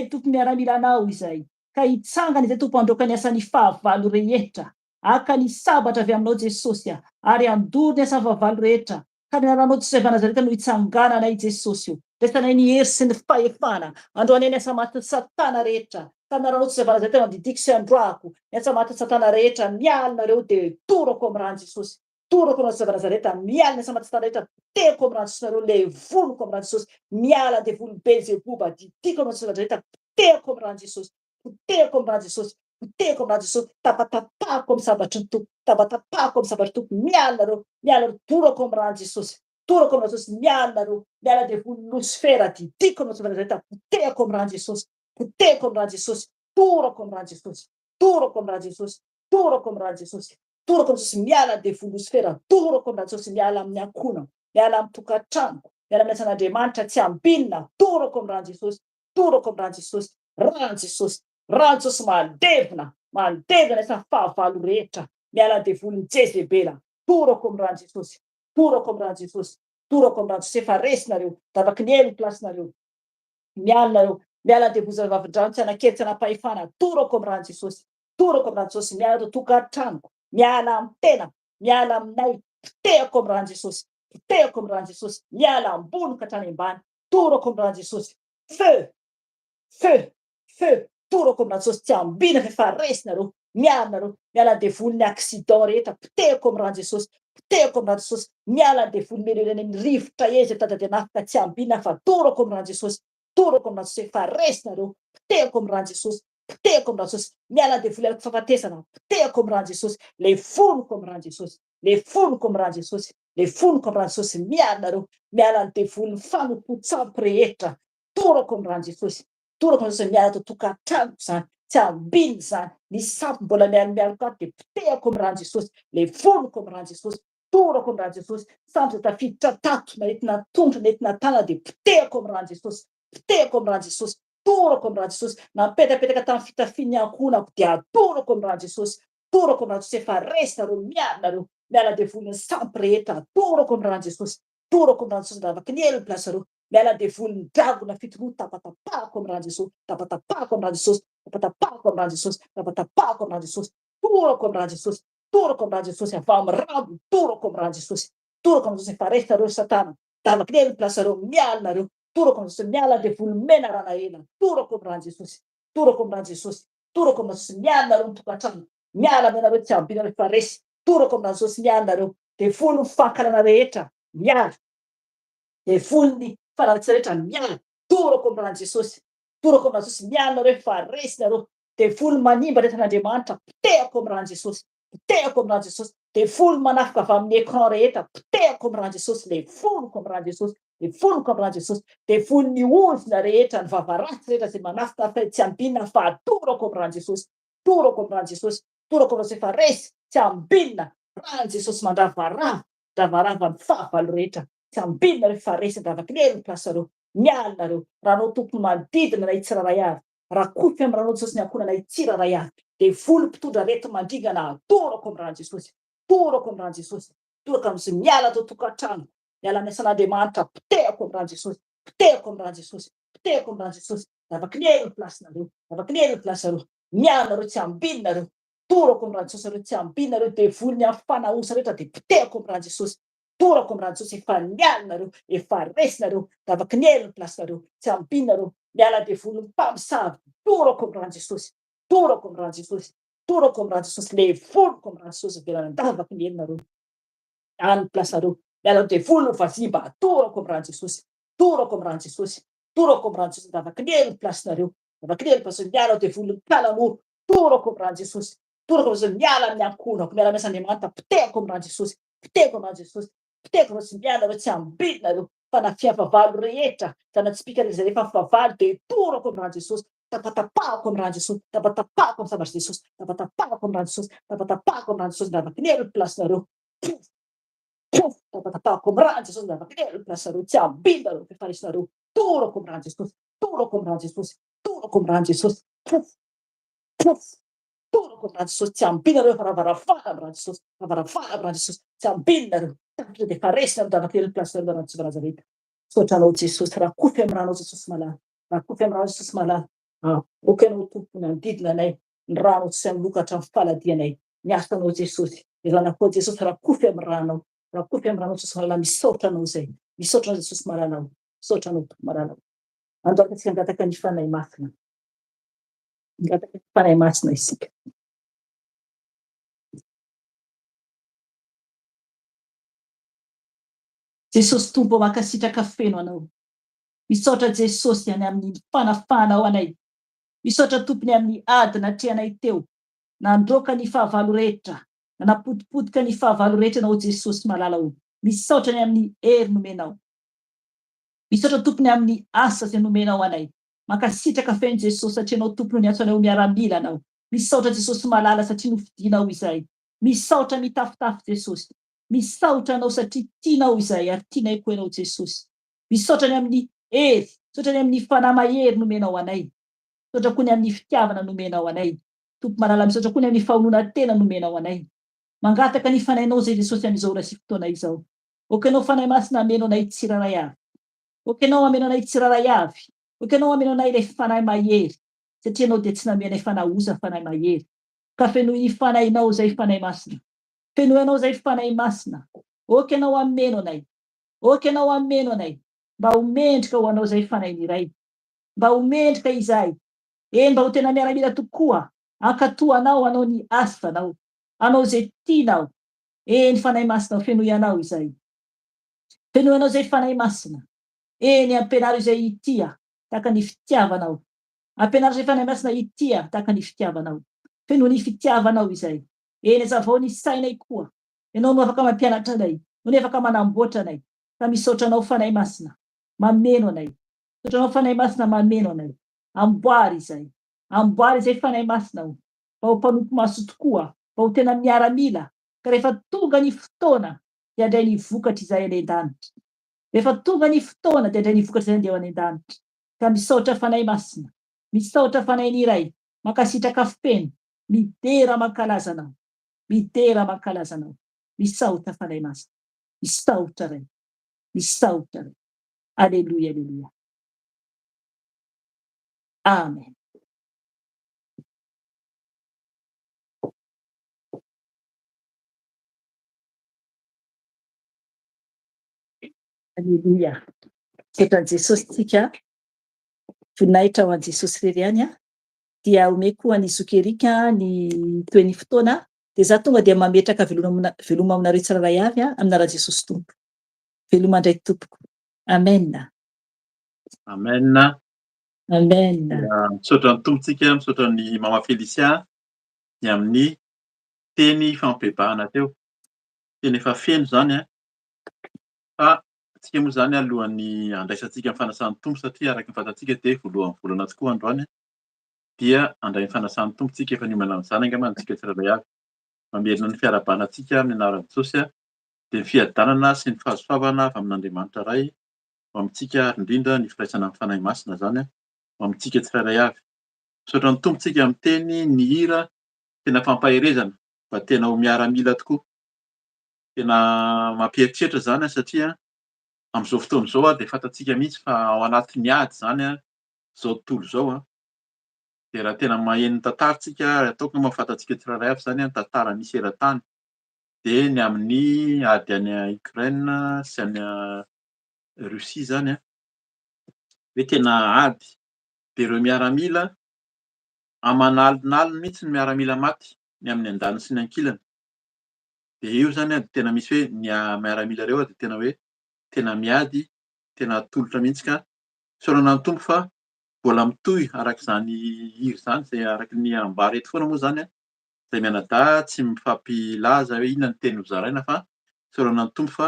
A: Tompo miaramila anao izay, ka hitsangana izay tompo androaka ny asan'ny fahavalo rehetra. Aka ny sabatra avy aminao Jesosy ary andoro ny asa fahavalo rehetra. Ka ny anaranao Jesosy avy Nazareta no hitsangananay Jesosy io. Resanay ny hery sy ny fahefana. Androanay ny asa maty Satana rehetra. Ka ny anaranao Jesosy avy Nazareta mandidiky sy androako. Ny asa maty Satana rehetra mialinareo de torako amin'ny rano Jesosy. Torako anao Jesosy avy Nazareta miala ny asa maty Satana rehetra. Teko amin'ny rano Jesosy nareo le voloko amin'ny rano Jesosy. Miala de volo Beelzeboba didiko anao Jesosy avy Nazareta. Teko amin'ny rano Jesosy. Teko amin'ny rano Jesosy. Teko amin'ny rano Jesosy. Tapatapako amin'ny sabatry ny tompo. Tapatapako amin'ny sabatry ny tompo. Miala nareo. Miala torako amin'ny rano Jesosy. Torako amin'ny rano Jesosy. Miala nareo. Miala de volo Lucifera didiko anao Jesosy avy Nazareta. Teko amin'ny rano Jesosy. Teko amin'ny rano Jesosy. Torako amin'ny rano Jesosy. Torako amin'ny rano Jesosy. Torako amin'ny rano Jesosy. Torako amin'ny Jesosy miala de volo Lucifera. Torako amin'ny rano Jesosy miala amin'ny ankohona. Miala amin'ny tokantrano. Miala amin'ny asan'Andriamanitra tsy ambinina. Torako amin'ny rano Jesosy. Torako amin'ny rano Jesosy. Rano Jesosy. Rano Jesosy mandevina. Mandevina isa fahavalo rehetra. Miala de volo Jezebela. Torako amin'ny rano Jesosy. Torako amin'ny rano Jesosy. Torako amin'ny rano Jesosy efa resinareo. Davaky ny elo plasinareo. Miala nareo. Miala de volo vavindrano tsy anakely tsy anapahefana. Torako amin'ny rano Jesosy. Torako amin'ny rano Jesosy. Miala to tokantranoko. Miala amin'ny tena. Miala aminay. Potehako amin'ny rano Jesosy. Potehako amin'ny rano Jesosy. Miala ambony ka hatrany ambany. Torako amin'ny rano Jesosy. Feu. Feu. Feu. Torako amin'ny rano Jesosy tsy ambina fa efa resinareo. Miala nareo. Miala de volony accident rehetra. Potehako amin'ny rano Jesosy. Potehako amin'ny rano Jesosy. Miala de volo merereny ny rivotra ezy tadady anafika tsy ambina fa torako amin'ny rano Jesosy. Torako amin'ny rano Jesosy efa resinareo. Potehako amin'ny rano Jesosy. Potehako amin'ny rano Jesosy. Miala de volo fahafatesana. Potehako amin'ny rano Jesosy. Le fonoko amin'ny rano Jesosy. Le fonoko amin'ny rano Jesosy. Le fonoko amin'ny rano Jesosy. Miala nareo. Miala de volo fanompotsapy rehetra. Torako amin'ny rano Jesosy. Torako amin'ny Jesosy miala to tokantranoko zany. Tsy ambiny zany. Ny sampy mbola mialimialo ka de potehako amin'ny rano Jesosy. Le fonoko amin'ny rano Jesosy. Torako amin'ny rano Jesosy. Sampy zay tafiditra tato na entina tongotra na entina tanana de potehako amin'ny rano Jesosy. Potehako amin'ny rano Jesosy. Torako amin'ny rano Jesosy. Napetapetaka tamin'ny fitafian'ny ankonako de atorako amin'ny rano Jesosy. Torako amin'ny rano Jesosy efa resinareo. Miala nareo. Miala de volony sampy rehetra. Torako amin'ny rano Jesosy. Torako amin'ny rano Jesosy davaky ny elo plasareo. Miala de volony dragona fitoroa tapatapahako amin'ny rano Jesosy. Tapatapahako amin'ny rano Jesosy. Tapatapahako amin'ny rano Jesosy. Tapatapahako amin'ny rano Jesosy. Torako amin'ny rano Jesosy. Torako amin'ny rano Jesosy avy amin'ny rano. Torako amin'ny rano Jesosy. Torako amin'ny Jesosy efa resinareo Satana. Davaky ny elo plasareo. Miala nareo. Torako amin'ny Jesosy miala de volo mena rana ela. Torako amin'ny rano Jesosy. Torako amin'ny rano Jesosy. Torako amin'ny Jesosy miala nareo tokantrano. Miala aminareo tsy ambina efa resy. Torako amin'ny rano Jesosy miala nareo. De volo fankalana rehetra. Miala. De volony fanaratsy rehetra miala. Torako amin'ny rano Jesosy. Torako amin'ny rano Jesosy miala nareo efa resinareo. De volo manimba rehetan'Andriamanitra. Potehako amin'ny rano Jesosy. Potehako amin'ny rano Jesosy. De volo manafika avy amin'ny écran rehetra. Potehako amin'ny rano Jesosy. Le voloko amin'ny rano Jesosy. Le voloko amin'ny rano Jesosy. De volony olona rehetra ny vavaratsy rehetra zay manafika fa tsy ambinina fa torako amin'ny rano Jesosy. Torako amin'ny rano Jesosy. Torako amin'ny rano Jesosy efa resy. Tsy ambinina. Rano Jesosy mandravarava. Ravarava ny fahavalo rehetra. Tsy ambinina rehefa resy davaky ny elo plasareo. Miala nareo. Ranao tompo manodidina nay tsiraray avy. Rakofy amin'ny ranao Jesosy ny ankonanay tsiraray avy. De volo mpitondra arety mandringana. Torako amin'ny rano Jesosy. Torako amin'ny rano Jesosy. Torako amin'ny Jesosy miala to tokantrano. Miala amin'ny asan'Andriamanitra. Potehako amin'ny rano Jesosy. Potehako amin'ny rano Jesosy. Potehako amin'ny rano Jesosy. Davaky ny elo plasinareo. Davaky ny elo plasareo. Miala nareo tsy ambinina nareo. Torako amin'ny rano Jesosy nareo tsy ambinina nareo de volony afanaosa rehetra de potehako amin'ny rano Jesosy. Torako amin'ny rano Jesosy efa miala nareo. Efa resinareo. Davaky ny elo plasinareo. Tsy ambinina nareo. Miala de volony mpamosavy. Torako amin'ny rano Jesosy. Torako amin'ny rano Jesosy. Torako amin'ny rano Jesosy. Le voloko amin'ny rano Jesosy velana davaky ny elo nareo. Any plasareo. Miala de volo vazimba. Torako amin'ny rano Jesosy. Torako amin'ny rano Jesosy. Torako amin'ny rano Jesosy davaky ny elo plasinareo. Davaky ny elo plasinareo. Miala de volo kalan'oro. Torako amin'ny rano Jesosy. Torako amin'ny Jesosy miala amin'ny ankonako. Miala amin'ny asan'Andriamanitra. Potehako amin'ny rano Jesosy. Potehako amin'ny rano Jesosy. Potehako amin'ny Jesosy miala nareo tsy ambinina nareo. Fa na fiavavalo rehetra. Zanatsipika rehetra rehefa fivavalo de torako amin'ny rano Jesosy. Tapatapahako amin'ny rano Jesosy. Tapatapahako amin'ny sabatry Jesosy. Tapatapahako amin'ny rano Jesosy. Tapatapahako amin'ny rano Jesosy davaky ny elo plasinareo. Tapatapahako amin'ny rano Jesosy davaky ny elo plasareo. Tsy ambinina nareo efa resinareo. Torako amin'ny rano Jesosy. Torako amin'ny rano Jesosy. Torako amin'ny rano Jesosy. Torako amin'ny rano Jesosy. Tsy ambinina nareo efa ravaravana amin'ny rano Jesosy. Ravaravana amin'ny rano Jesosy. Tsy ambinina nareo. tapitra dia efa resy andavakely plasy ranontsy Nazareta. Saotranao Jesosy, rakofy amin'ny ranao Jesosy malala. Rakofy amin'ny ranao Jesosy malala. Oky anao tompony andidina anay, ny ranao tsy amloka hatramin'ny faladianay. Miasanao Jesosy. Ny ranakao Jesosy rakofy amin'ny ranao. Rakofy amin'ny ranao Jesosy malala. Misaotra anao zay. Misaotra anao Jesosy malala. Misaotra anao tompony malala. Andao antsika hangataka ny fanahy masina. Hangataka ny fanahy masina isika. Jesosy tompo makasitraka feno anao. Misaotra Jesosy any amin'ny fanafanao anay. Misaotra tompony amin'ny ady natrehanay teo. Nandroaka ny fahavalo rehetra. Napotipotika ny fahavalo rehetra anao Jesosy malala o. Misaotra ny amin'ny hery nomenao. Misaotra tompony amin'ny asa izay nomenao anay. Makasitraka feno Jesosy satria anao tompony ny asanao miaramila anao. Misaotra Jesosy malala satria nofidinao izay. Misaotra mitafitafy Jesosy. Misaotra anao satria tianao izay ary tianay koa ianao Jesosy. Misaotra ny amin'ny hery, misaotra ny amin'ny fanahy mahery nomenao anay. Misaotra koa ny amin'ny fitiavana nomenao anay. Tompo malala, misaotra koa ny amin'ny fahonona tena nomenao anay. Mangataka ny fanahinao zay Jesosy amin'izao ora sy fotoana izao. Oky anao fanahy masina ameno anay tsiraray avy. Oky anao ameno anay tsiraray avy. Oky anao ameno anay ilay fanahy mahery. Satria anao dia tsy namenay fanahoza fanahy mahery. Ka fenoy ny fanahinao zay fanahy masina. Fenoy anao zay fanahy masina. Oky anao ameno anay. Oky anao ameno anay. Mba ho mendrika ho anao zay fanahy iray. Mba ho mendrika izay. Mba ho tena miaramila tokoa. Ankatoanao anao ny asanao. Anao zay tianao. Ny fanahy masina fenoy anao izay. Fenoy anao zay fanahy masina. Ampenaro izay itia taka ny fitiavanao. Ampenaro zay fanahy masina itia taka ny fitiavanao. Fenoy ny fitiavanao izay. Azavao ny sainay koa. Ianao no afaka mampianatra anay. No afaka manamboatra anay. Ka misaotra anao fanahy masina. Mameno anay. Misaotra anao fanahy masina mameno anay. Amboary izay. Amboary izay fanahy masina. Mba ho mpanompo maso tokoa. Mba ho tena miaramila. Ka rehefa tonga ny fotoana dia andray ny vokatra izay any an-danitra. Rehefa tonga ny fotoana dia andray ny vokatra izay andeha any an-danitra. Ka misaotra fanahy masina. Misaotra fanahy iray. Makasitraka feno. Midera mankalaza anao. Midera mankalaza anao. Misaotra fanahy masina. Misaotra ray. Misaotra ray. Alleluia, alleluia. Amen. Alleluia. Misaotra Jesosy tsika. Voninahitra ho an Jesosy rery ihany dia omeko any Zokerika ny toen'ny fotoana dia za tonga dia mametraka veloma aminareo tsiraray avy aminara Jesosy tompo. Veloma ndray tompoko. Amen.
B: Amen.
A: Amen.
B: Misaotra ny tompontsika, misaotra ny mama Felicia ny amin'ny teny fampibahana teo. Teny efa feno zany fa tsika moa zany alohan'ny andraisantsika ny fanasan'ny tompo satria araka ny fantatsika dia voalohan'ny volana tokoa androany dia andray ny fanasan'ny tompo tsika efa niomana amin'izany angamba antsika tsirairay avy. Mamerina ny fiarabanantsika amin'ny anaran'i Jesosy dia ny fiadanana sy ny fahasoavana avy amin'Andriamanitra iray ho amintsika indrindra ny firaisana amin'ny fanahy masina zany ho amintsika tsirairay avy. Misaotra ny tompontsika amin'ny teny ny hira tena fampaherezana mba tena ho miaramila tokoa. Tena mampieritreritra zany satria amin'izao fotoana izao dia fantatsika mihitsy fa ao anatin'ny ady zany izao tontolo izao dia raha tena maheno tantarantsika ataoko mahafantatsika tsirairay avy zany ny tantara misy eran-tany dia ny amin'ny ady any Ukraine sy any Russia zany hoe tena ady dia ireo miaramila aman'alon'alina mihitsy ny miaramila maty ny amin'ny andaniny sy ny ankilany. Dia io zany tena misy hoe ny miaramila ireo dia tena hoe tena miady, tena tolotra mihitsy ka misaorana ny tompo fa mbola mitohy araka izany hira izany izay araka ny ambara eto foana moa zany izay mianadahy tsy mifampilaza hoe inona ny teny hozaraina fa misaorana ny tompo fa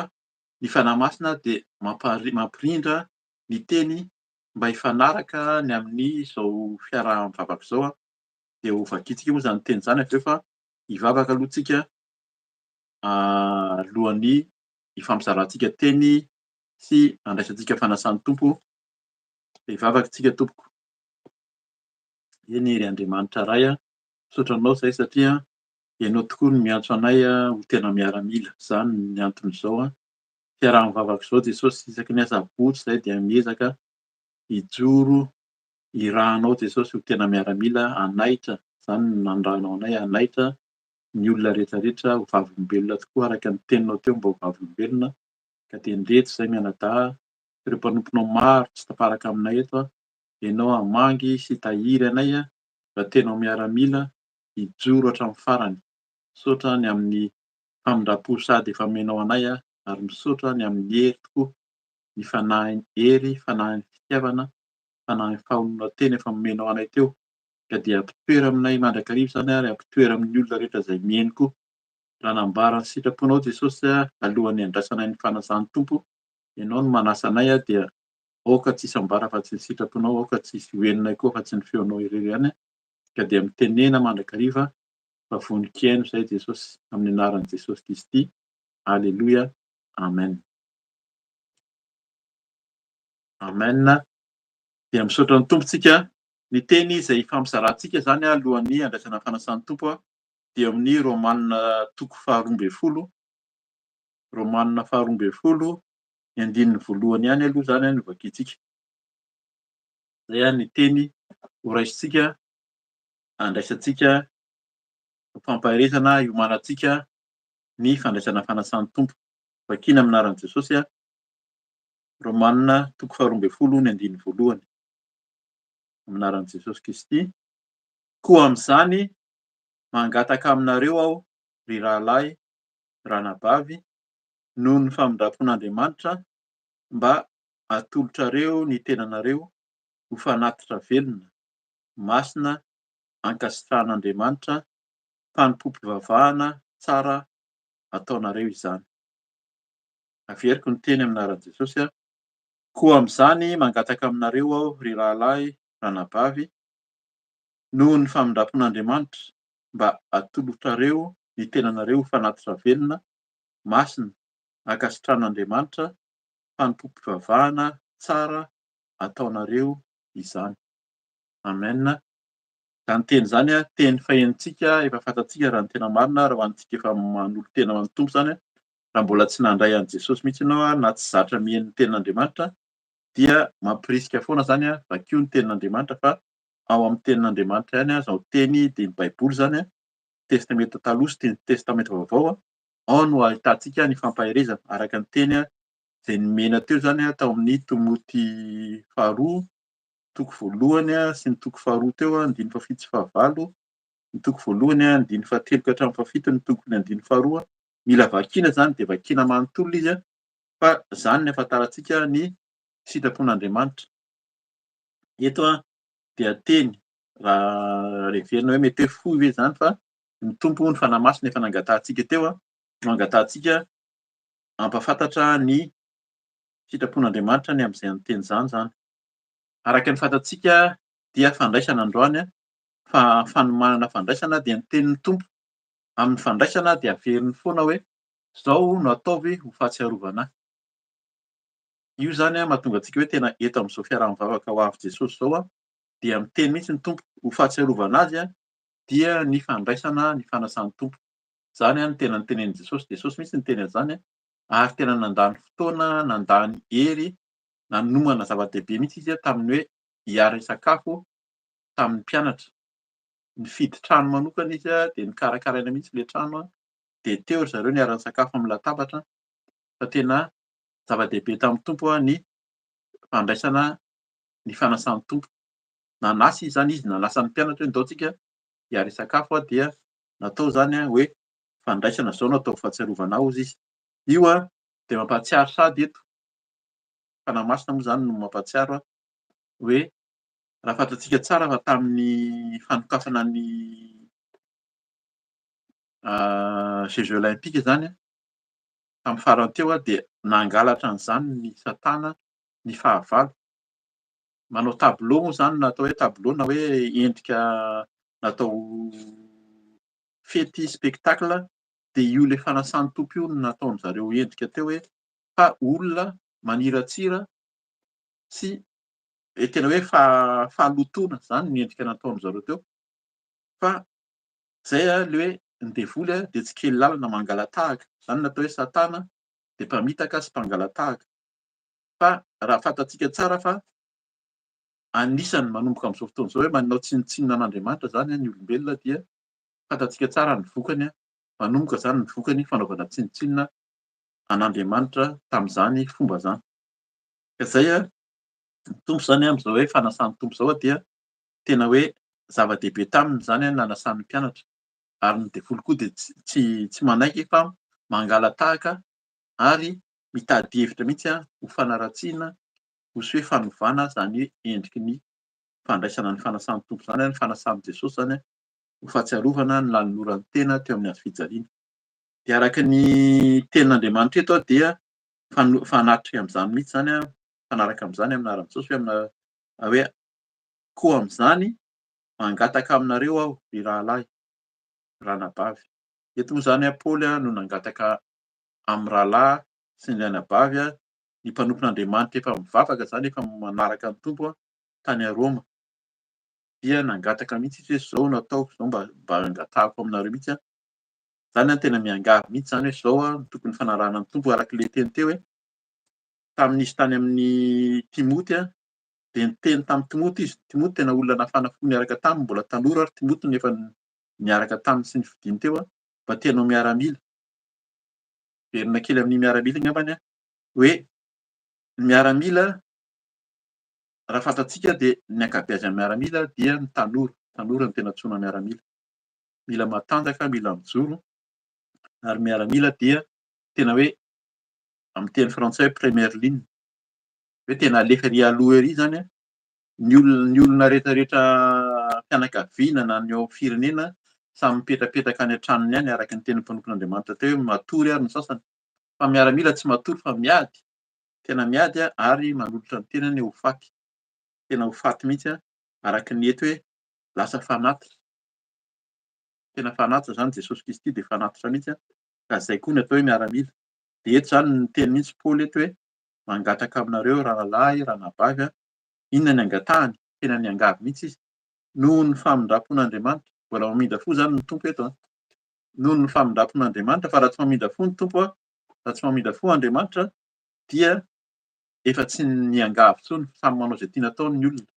B: ny fanahy masina dia mampirindra ny teny mba hifanaraka ny amin'ny izao fiaraha-mivavaka izao dia ho vakitsika moa zany teny izany avy eo fa hivavaka aloha tsika alohan'ny hifampizarantsika teny sy andraisantsika fanasan'ny tompo dia hivavaka tsika tompoko. Eny ry Andriamanitra iray misaotra anao izay satria Ianao tokoa no miantso anay ho tena miaramila. Zany ny anton'izao fiarahan'ny vavaka izao Jesosy isaky ny asabotsy zahay dia miezaka hijoro irahanao Jesosy ho tena miaramila, hanaitra, zany no nandrahanao anay, hanaitra ny olona rehetrarehetra ho vavolombelona tokoa araka ny teninao teo mba ho vavolombelona. Ka de ndreto zahay mianadahy ireo mpanomponao maro tsy tafaraka aminay eto ianao hamangy sy tahiry anay mba tena ho miaramila hijoro hatramin'ny farany. Misaotra ny amin'ny famindrapo sady efa amenao anay ary misaotra ny amin'ny hery tokoa, ny fanahy hery, fanahy fitiavana, fanahy fahonona teny efa nomenao anay teo. Ka dia ampitoera aminay mandrakariva zany ary ampitoera amin'ny olona rehetra izay mihaino koa. Raha nambara ny sitraponao Jesosy alohan'ny andraisanay ny fanasany tompo, ianao no manasa anay dia aoka tsisy ambara fa tsy ny sitraponao, aoka tsisy hoeninay koa fa tsy ny feonao irery ihany. Ka dia mitenena mandrakariva fa voninkaino zahay Jesosy amin'ny anaran'i Jesosy Kristy. Alleluia. Amen. Amen. Dia misaotra ny tompontsika. Ny teny izay fampizarantsika zany alohan'ny andraisana ny fanasan'ny tompo dia amin'ny Romanina toko faharoa ambin'ny folo. Romanina faharoa ambin'ny folo, ny andininy voalohany ihany aloha zany no vakiantsika. Zay ny teny horaisintsika, andraisantsika fampaherezana hiomanantsika ny fandraisana fanasan'ny tompo. Vakiana amin'ny anaran'i Jesosy Romanina toko faharoa ambin'ny folo, ny andininy voalohany. Amin'ny anaran'i Jesosy Kristy. Koa amin'izany mangataka aminareo aho, ry rahalahy, ranabavy, noho ny famindrapon'Andriamanitra mba atolotrareo ny tenanareo ho fanatitra velona, masina, ankasitran'Andriamanitra, fanompoam-pivavahana tsara ataonareo izany. Averiko ny teny amin'ny anaran'i Jesosy koa amin'izany mangataka aminareo aho, ry rahalahy, ranabavy, noho ny famindrapon'Andriamanitra mba atolotrareo ny tenanareo ho fanatitra velona, masina, ankasitran'Andriamanitra, fanompoam-pivavahana tsara ataonareo izany. Amen. Izany teny zany teny fahenontsika efa fantatsika raha ny tena marina raha ho antsika efa manolo tena amin'ny tompo zany raha mbola tsy nandray an'i Jesosy mihitsy ianao na tsy zatra miheno ny tenin'Andriamanitra dia mampirisika foana zany vakio ny tenin'Andriamanitra fa ao amin'ny tenin'Andriamanitra ihany zao teny dia ny Baiboly zany testameta taloha sy testameta vaovao ao no ahitantsika ny fampaherezana araka ny teny izay nomena teo zany tao amin'ny Timoty faharoa toko voalohany sy ny toko faharoa teo andiny fafito sy fahavalo, ny toko voalohany andiny fahatelo ka hatramin'ny fafito, ny tokony andiny faharoa. Mila vakiana zany dia vakiana manontolo izy fa zany ny ahafantarantsika ny sitrapon'Andriamanitra. Eto dia teny raha reverina hoe mety hoe fohy ve zany fa ny tompo ny fanahy masina efa nangatahantsika teo mangatahantsika ampahafantatra ny sitrapon'Andriamanitra ny amin'izay ny teny zany. Araka ny fantatsika dia fandraisana androany fa fanomanana fandraisana dia ny tenin'ny tompo. Amin'ny fandraisana dia averiny foana hoe izao no ataovy ho fahatsiarovana ahy. Io zany mahatonga antsika hoe tena eto amin'izao fiaraha-mivavaka ho avy Jesosy zao dia miteny mihitsy ny tompo ho fahatsiarovana azy dia ny fandraisana ny fanasan'ny tompo. Zany ny tena nitenen'i Jesosy. Jesosy mihitsy niteny an'izany ary tena nandany fotoana, nandany hery, nanomana zava-dehibe mihitsy izy tamin'ny hoe hiara hisakafo tamin'ny mpianatra. Nifidy trano manokana izy dia nikarakaraina mihitsy ilay trano dia teo ry zareo niara nisakafo amin'ny latabatra fa tena zava-dehibe tamin'ny tompo ny fandraisana ny fanasan'ny tompo. Nanasa izany izy, nanasa ny mpianatra hoe ndao tsika hiara hisakafo dia natao zany hoe fandraisana izao no atao fahatsiarovana ahy hozy izy. Io dia mampahatsiaro sady eto. Fanahy masina moa zany no mampahatsiaro hoe raha fantatsika tsara fa tamin'ny fanokafana ny Jeux olympiques zany tamin'ny farany teo dia nangalatra an'izany ny Satana ny fahavalo. Manao tableau moa zany natao hoe tableau na hoe endrika natao fety spectacle dia io ilay fanasan'ny tompo io no nataon'zareo endrika teo hoe fa olona maniratsira sy tena hoe fahalotoana zany ny endrika nataon'zareo teo fa zay ilay hoe ny devoly dia tsy kely lalina mangala-tahaka, zany natao hoe satana dia mpamitaka sy mpangala-tahaka. Fa raha fantatsika tsara fa anisany manomboka amin'izao fotoana izao hoe manao tsinitsinina an'Andriamanitra zany ny olombelona dia fantatsika tsara ny vokany manomboka zany ny vokany fanaovana tsinitsinina an'Andriamanitra tamin'izany fomba zany. Ka izay ny tompo zany amin'izao hoe fanasan'ny tompo izao dia tena hoe zava-dehibe taminy zany nanasan'ny mpianatra. Ary ny devoly koa dia tsy manaiky fa mangala-tahaka ary mitady hevitra mihitsy ho fanaratsiana ho sy hoe fanovana zany endriky ny fandraisana ny fanasan'ny tompo zany ny fanasan'i Jesosy zany ho fahatsiarovana ny lanon'orany tena teo amin'ny hazo fijaliana. Dia araka ny tenin'Andriamanitra eto dia fanatrika amin'izany mihitsy zany fanaraka amin'izany amin'ny anaran'i Jesosy hoe koa amin'izany mangataka aminareo aho ry rahalahy, ranabavy. Eto moa zany Paoly no nangataka amin'ny rahalahy sy ny anabavy ny mpanompon'Andriamanitra efa mivavaka zany efa manaraka ny tompo tany Roma. Dia nangataka mihitsy izy hoe zao no ataoko, zao mba angatahako aminareo mihitsy zany tena miangavy mihitsy zany hoe zao no tokony fanarahana ny tompo arak'ilay teny teo hoe tamin'izy tany amin'ny Timoty dia niteny tamin'ny Timoty izy. Timoty tena olona nafana fo niaraka taminy, mbola tanora ary Timoty nefa niaraka taminy sy nividiany teo mba tianao miaramila. Verina kely amin'ny miaramila angambany hoe ny miaramila raha fantatsika dia ny ankabeazan'ny miaramila dia ny tanora no tena antsoina miaramila. Mila matanjaka, mila mijoro ary miaramila dia tena hoe amin'ny teny frantsay première ligne hoe tena alefa ery aloha ery zany ny olona rehetrarehetra fianakaviana na ny ao amin'ny firenena samy mipetrapetraka any an-tranony any araka ny tenin'ny mpanompon'Andriamanitra teo hoe matory ary ny sasany. Fa miaramila tsy matory fa miady, tena miady ary manolotra ny tenany ho faty. Tena ho faty mihitsy araka ny eto hoe lasa fanatitra. Tena fanatitra zany Jesosy Kristy dia fanatitra mihitsy ka izay koa ny atao hoe miaramila. Dia eto zany ny teny mihitsy Paoly eto hoe mangataka aminareo rahalahy, ranabavy, inona ny angatahany? Tena niangavy mihitsy izy. Noho ny famindrapon'Andriamanitra, mbola mamindra fo zany ny tompo eto noho ny famindrapon'Andriamanitra, fa raha tsy mamindra fo ny tompo raha tsy mamindra fo Andriamanitra dia efa tsy niangavy intsony, samy manao izay tiana ataony ny olona.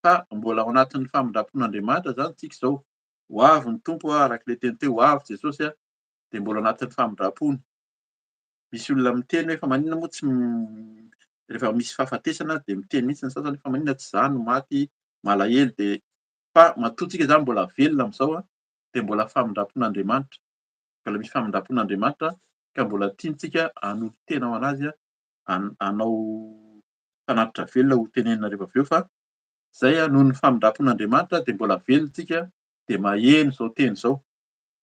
B: Fa mbola ao anatin'ny famindrapon'Andriamanitra zany tsika izao. Ho avy ny tompo arak'ilay teny teo, ho avy Jesosy dia mbola anatin'ny famindrapony. Misy olona miteny hoe fa maninona moa tsy rehefa misy fahafatesana dia miteny mihitsy ny sasany fa maninona tsy zany no maty malahelo dia fa matoa tsika zany mbola velona amin'izao dia mbola famindrapon'Andriamanitra. Mbola misy famindrapon'Andriamanitra ka mbola tiantsika hanory tena ho anazy hanao fanatitra velona ho tenenina rehefa avy eo fa izay noho ny famindrapon'Andriamanitra dia mbola velontsika dia maheno izao teny izao.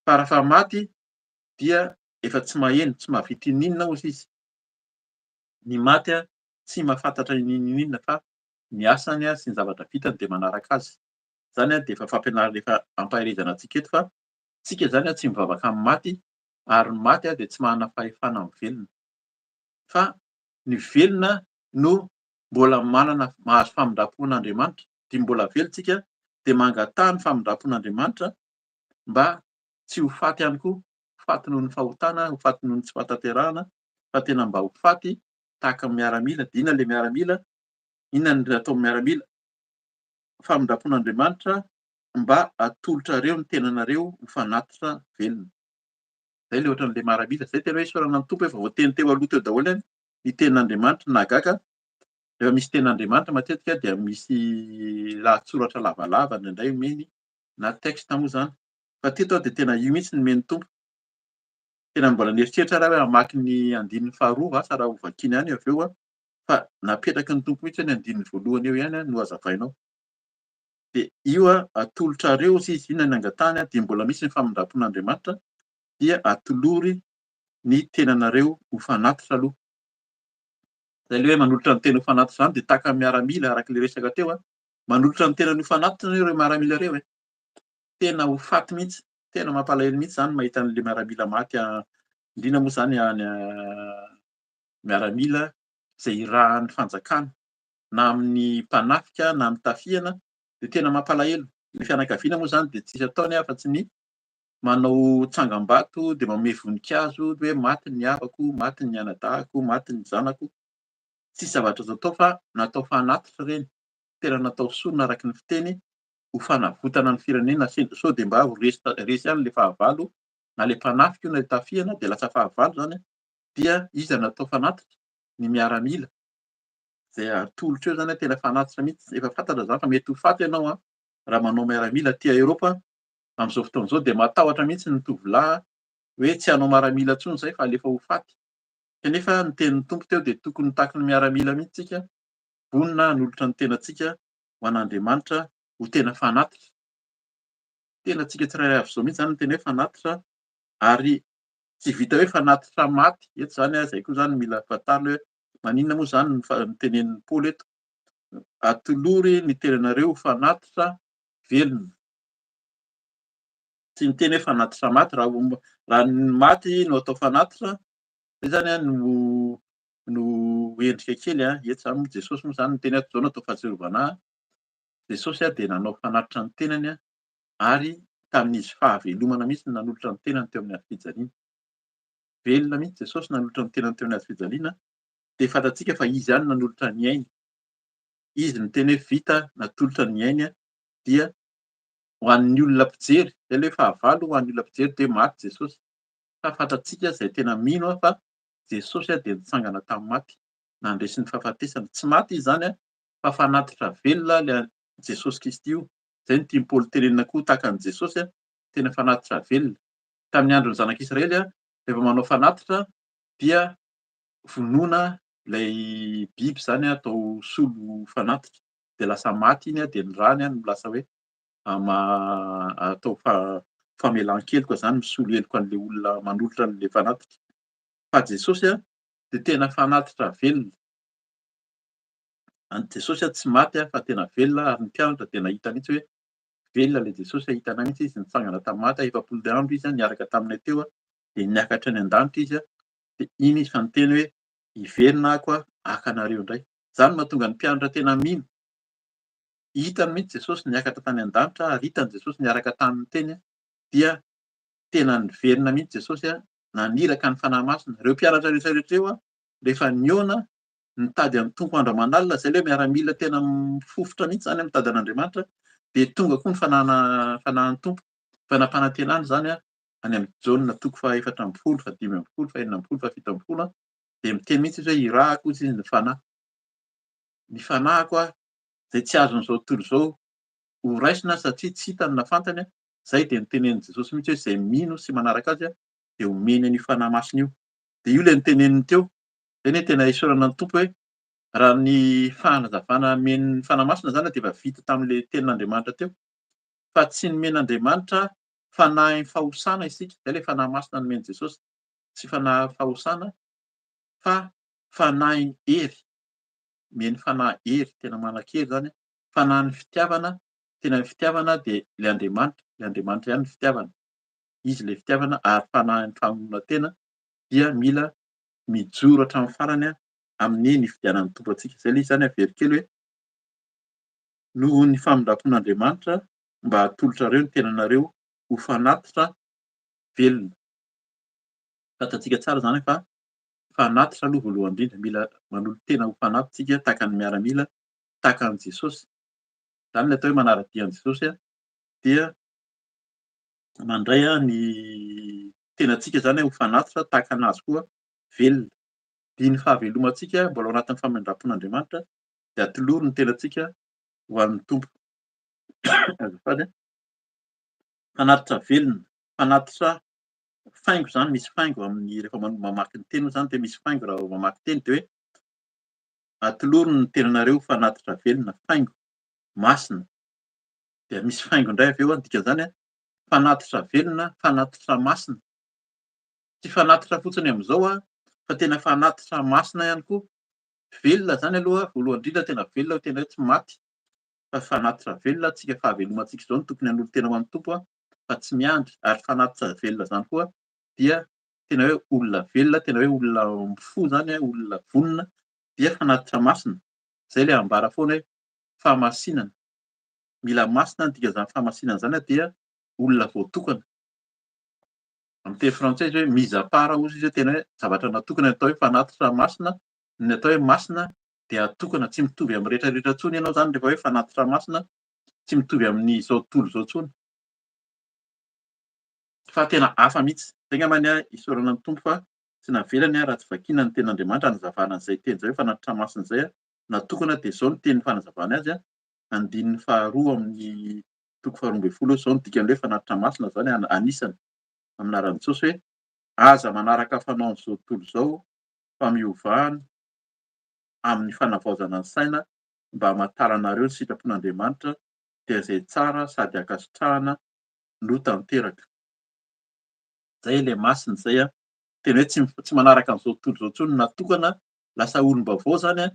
B: Fa raha fa maty dia efa tsy maheno, tsy mahavita ininona hozy izy. Ny maty tsy mahafantatra ininona fa ny asany sy ny zavatra vitany dia manaraka azy. Zany dia efa fampianarana efa ampahaizana antsika eto fa tsika zany tsy mivavaka amin'ny maty ary ny maty dia tsy manana fahefana amin'ny velona. Fa ny velona no mbola mahazo famindrapon'Andriamanitra dia mbola velontsika dia mangatah ny famindrapon'Andriamanitra mba tsy ho faty ihany koa, faty noho ny fahotana, ho faty noho ny tsy fahatanterahana, fa tena mba ho faty tahaka ny miaramila. Dia inona ilay miaramila? Inona ny atao miaramila? Famindrapon'Andriamanitra mba hatolotrareo ny tenanareo ho fanatitra velona. Zay ilay ohatran'ilay miaramila. Zay tena hoe isaorana ny tompo efa voateny teo aloha teo daholo ny tenin'Andriamanitra nahagaga. Rehefa misy tenin'Andriamanitra matetika dia misy lahatsoratra lavalava indraindray omeny na texte moa zany. Fa teto dia tena io mihitsy no omen'ny tompo. Tena mbola nieritreritra raha hoe hamaky ny andinin'ny faharoa vasa raha ho vakiana ihany avy eo fa napetraky ny tompo mihitsy ny andininy voalohany eo ihany no hazavainao. Dia io atolotrareo sy izy inona ny angatahany dia mbola misy ny famindrapon'Andriamanitra dia atolory ny tenanareo ho fanatitra aloha. Izay ilay hoe manolotra ny tena ho fanatitra izany dia tahaka miaramila arak'ilay resaka teo manolotra ny tena ny ho fanatitra ireo miaramila ireo. Tena ho faty mihitsy, tena mampalahelo mihitsy zany mahita an'ilay miaramila maty indrindra moa zany miaramila izay irahan'ny fanjakana na amin'ny mpanafika na amin'ny tafiana dia tena mampalahelo. Ny fianakaviana moa zany dia tsisy ataony afa-tsy ny manao tsangam-bato de manome voninkazo hoe maty ny havako, maty ny anadahako, maty ny zanako. Tsy zavatra azo atao fa natao fanatitra reny, tena natao sonona araky ny fiteny ho fanavotana ny firenena sao de mba ho resy any le fahavalo na le mpanafika io na le tafiana de lasa fahavalo zany dia iza natao fanatitra ny miaramila. Zay atolotra eo zany tena fanatitra mihitsy. Efa fantatra zany fa mety ho faty ianao raha manao miaramila aty Eropa am'zao fotoana zao de matahotra mihitsy ny tovolahy hoe tsy hanao miaramila intsony zay fa alefa ho faty. Kanefa ny tenin'ny Tompo teo de tokony tahaka ny miaramila mihitsy tsika, vonona hanolotra ny tenantsika ho an'Andriamanitra ho tena fanatitra. Tenantsika tsirairay avy zao mihitsy zany no tena hoe fanatitra ary tsy vita hoe fanatitra maty. Eto zany zay koa zany mila fantaro hoe maninona moa zany ny tenenin'ny Paoly eto. Atolory ny tenanareo ho fanatitra velona. Tsy miteny hoe fanatitra maty raha ny maty no atao fanatitra, zay zany no endrika kely eto zany moa Jesosy moa zany ny teny ato zao natao fahatsiarovana ahy. Jesosy de nanao fanatitra ny tenany ary tamin'izy fahavelomana mihitsy nanolotra ny tenany teo amin'ny hazo-fijaliana. Velona mihitsy Jesosy nanolotra ny tenany teo amin'ny hazo-fijaliana de fantatsika fa izy ihany nanolotra ny ainy. Izy no teny hoe vita natolotra ny ainy dia ho an'ny olona mpijery, zay le fahavalo ho an'ny olona mpijery de maty Jesosy. Fa fantatsika zay tena mino fa Jesosy de nitsangana tamin'ny maty, nandresy ny fahafatesana. Tsy maty izy zany fa fanatitra velona le Jesosy Kristy io. Zay no tian'ny Paoly tenenina koa tahaka an' Jesosy tena fanatitra velona. Tamin'ny andron'ny zanak'Israely rehefa manao fanatitra dia vonoina ilay biby zany atao solo fanatitra de lasa maty iny de ny rany no lasa hoe atao famelan-keloka zany misolo heloka an'le olona manolotra an'le fanatitra. Fa Jesosy de tena fanatitra velona. Any Jesosy tsy maty fa tena velona ary ny mpianatra de nahita mihitsy hoe velona le Jesosy ahitana mihitsy izy nitsangana tamin'ny maty efapolo andro izy niaraka taminay teo de niakatra any an-danitra izy de iny izy fa niteny hoe hiverina ako haka anareo indray. Zany mahatonga ny mpianatra tena mino. Hitany mihitsy Jesosy niakatra tany an-danitra ary hitany Jesosy niaraka taminy teny dia tena niverina mihitsy Jesosy naniraka ny fanahy masina. Ireo mpianatra rehetra eo rehefa niona nitady an'ny tompo andro aman'alina, zay le miaramila tena mifofotra mihitsy zany mitady an'Andriamanitra de tonga koa ny fanahin'ny tompo. Fanampanantenana zany any amin'ny Jaona toko faha 4, faha 5, faha 6, faha 7, faha 8 de miteny mihitsy izy hoe irahako izy ny fanahy. Ny fanahiko zay tsy azon'izao tontolo izao ho raisina satria tsy hitany na fantany zay de nitenen'i Jesosy mihitsy hoe zay mino sy manaraka azy de omeny an'io fanahy masina io. De io le niteneniny teo. Zay ny tena isaorana ny tompo hoe raha ny fanazavana amen'ny fanahy masina zany de efa vita tam'le tenin'Andriamanitra teo. Fa tsy nomen'Andriamanitra fanahy fahosana isika. Zay le fanahy masina nomeny Jesosy. Tsy fanahy fahosana fa fanahy hery. Meny fanahy hery tena manan-kery zany. Fanahy ny fitiavana, tena ny fitiavana de le Andriamanitra ihany ny fitiavana. Izy le fitiavana ary fanahy ny famonoana tena dia mila mijoro hatramin'ny farany amin'ny nifidianan'ny tompo antsika. Zay le izy zany very kely hoe noho ny famindrapon'Andriamanitra mba hatolotrareo ny tenanareo ho fanatitra velona. Fantatsika tsara zany fa fanatitra aloha voalohany indrindra, mila manolo tena ho fanatitra tsika tahaka ny miaramila, tahaka an'i Jesosy. Zany le atao hoe manara-dian'i Jesosy dia mandray ny tenantsika zany ho fanatitra tahaka anazy koa velona. Dia ny fahavelomantsika mbola ao anatin'ny famindrapon'Andriamanitra de atolory ny tenantsika ho an'ny tompo. Azafady fanatitra velona, fanatitra faingo zany, misy faingo amin'ny rehefa mamaky ny teny zany de misy faingo raha vao mamaky teny de hoe atolory ny tenanareo ho fanatitra velona, faingo masina. De misy faingo indray avy eo dikan'izany fanatitra velona, fanatitra masina. Tsy fanatitra fotsiny amin'izao fa tena fanatitra masina ihany koa. Velona zany aloha voalohany indrindra tena velona tena hoe tsy maty. Fa fanatitra velona tsika fahavelomantsika izao no tokony hanolo tena ho an'ny tompo fa tsy miandry. Ary fanatitra velona zany koa dia tena hoe olona velona, tena hoe olona mifo zany, olona vonona dia fanatitra masina. Zay le ambara foana hoe fahamasinana. Mila masina ny dikan'izany fahamasinana zany dia olona voatokana. Amin'ny teny frantsay izy hoe mise à part ozy izy hoe tena hoe zavatra natokana atao hoe fanatitra masina, ny atao hoe masina dia atokana tsy mitovy amin'ny rehetrarehetra intsony ianao zany rehefa hoe fanatitra masina, tsy mitovy amin'izao tontolo izao intsony. Fa tena hafa mihitsy. Zay angambany isaorana ny tompo fa tsy navelany raha tsy vakiana ny tenin'Andriamanitra hanazavana an'izay teny izay hoe fanatitra masina izay natokana dia izao ny tenyny fanazavana azy andininy faharoa amin'ny toko faharoa ambin'ny folo izao ny dikan'ilay fanatitra masina zany anisany amin'ny anaran'i Jesosy hoe aza manaraka fanao an'izao tontolo izao fa miovahana amin'ny fanavaozana ny saina mba hamantarana anareo ny sitrapon'Andriamanitra dia izay tsara sady ankasitrahana no tanteraka. Zay ilay masina zay tena hoe tsy manaraka an'izao tontolo izao intsony natokana lasa olom-baovao zany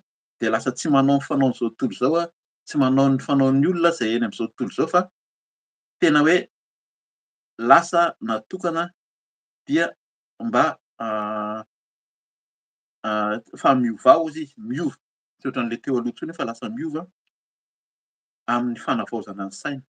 B: dia lasa tsy manao ny fanaon'izao tontolo izao tsy manao ny fanaon'ny olona izay eny amin'izao tontolo izao fa tena hoe lasa natokana dia mba fa miova ozy izy, miova tsy ohatran'ilay teo aloha intsony fa lasa miova amin'ny fanavaozana ny saina.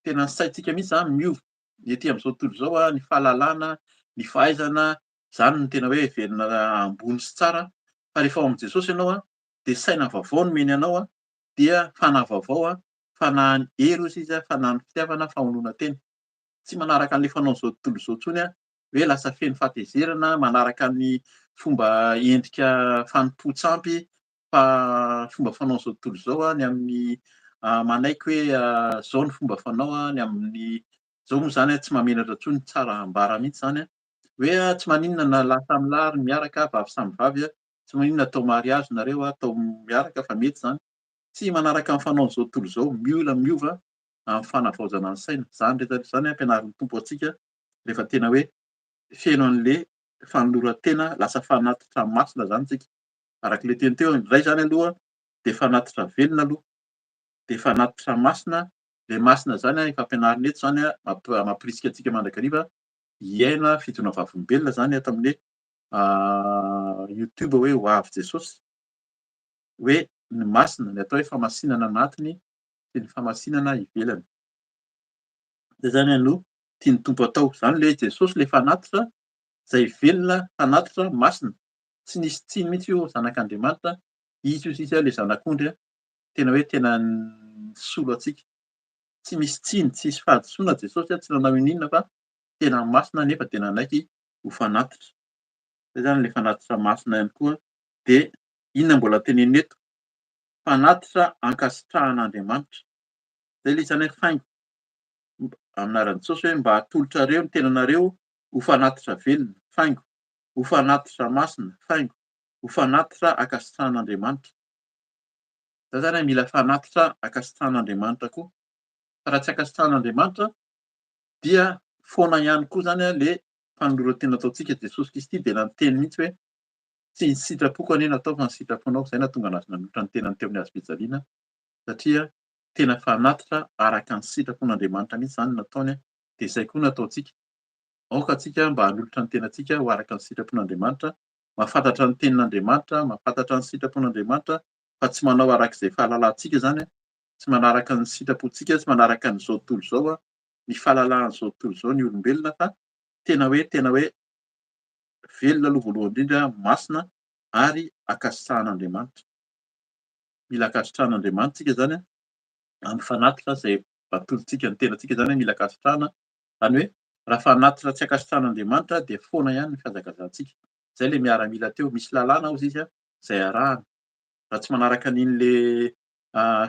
B: Tena ny saintsika mihitsy zany miova. Ny etỳ amin'izao tontolo izao ny fahalalana, ny fahaizana, zany no tena hoe heverina ambony sy tsara. Fa rehefa ao amin'i Jesosy ianao dia saina vaovao no omeny anao dia fanahy vaovao fanahiny hery ozy izy fanahiny fitiavana, famonoana tena. Tsy manaraka an'ilay fanaon'izao tontolo izao intsony hoe lasa feno fahatezerana manaraka ny fomba endrika fanompoan-tsampy fa fomba fanaon'izao tontolo izao ny amin'ny manaiky hoe zao ny fomba fanao ny amin'ny zao moa zany tsy mahamenatra intsony tsara ambara mihitsy zany hoe tsy maninona na lahy samy lahy ary miaraka, vavy samy vavy tsy maninona atao mariazy nareo atao miaraka fa mety zany. Tsy manaraka amin'ny fanaon'izao tontolo izao, miola miova amin'ny fanavaozana ny saina. Zany rehetra zany ampianarin'ny tompo antsika rehefa tena hoe feno an'ilay fanoloran-tena lasa fanatitra masina zany tsika. Arak'ilay teny teo indray zany aloha dia fanatitra velona aloha dia fanatitra masina. Ilay masina zany efa ampianarina eto zany mampirisika antsika mandrakariva hiaina fitondra vavolombelona zany eto amin'ilay YouTube hoe ho avy Jesosy hoe ny masina ny atao hoe famasinana anatiny sy ny famasinana ivelany. Zay zany no tiany tompo atao. Zany ilay Jesosy ilay fanatitra izay velona fanatitra masina. Tsy nisy tsiny mihitsy io zanak'Andriamanitra, izy io sisa ilay zanak'ondry tena hoe tena nisolo antsika. Tsy misy tsiny, tsy misy fahadisoana Jesosy tsy nanao inona fa tena masina nefa dia nanaiky ho fanatitra. Zay zany ilay fanatitra masina ihany koa dia inona mbola tenenina eto? Fanatitra ankasitrahan'Andriamanitra. Zay ilay isan'ny hoe faingo amin'ny anaran'i Jesosy hoe mba hatolotrareo ny tenanareo ho fanatitra velona, faingo, ho fanatitra masina, faingo, ho fanatitra ankasitrahan'Andriamanitra. Zay zany mila fanatitra ankasitrahan'Andriamanitra koa. Fa raha tsy ankasitrahan'Andriamanitra dia foana ihany koa zany ilay fanoloran-tena ataontsika Jesosy Kristy dia na miteny mihitsy hoe tsy ny sitrapoko anie natao fa ny sitraponao. Zay nahatonga anazy nanolotra ny tenany teo amin'ny hazofijaliana satria tena fanatitra araka ny sitrapon'Andriamanitra mihitsy zany nataony dia izay koa no ataontsika. Aoka antsika mba hanolotra ny tenantsika ho araka ny sitrapon'Andriamanitra, mahafantatra ny tenin'Andriamanitra, mahafantatra ny sitrapon'Andriamanitra fa tsy manao arak'izay fahalalantsika zany tsy manaraka ny sitrapontsika, tsy manaraka n'izao tontolo izao ny fahalalan'izao tontolo izao ny olombelona fa tena hoe velona aloha voalohany indrindra, masina ary ankasitrahan'Andriamanitra. Mila ankasitrahan'Andriamanitra tsika zany amin'ny fanatitra izay atolontsika ny tenantsika zany mila ankasitrahana. Zany hoe raha fanatitra tsy ankasitrahan'Andriamanitra dia foana ihany ny fihazakazahana. Zay ilay miaramila teo, misy lalàna hozy izy izay arahana. Raha tsy manaraka an'ilay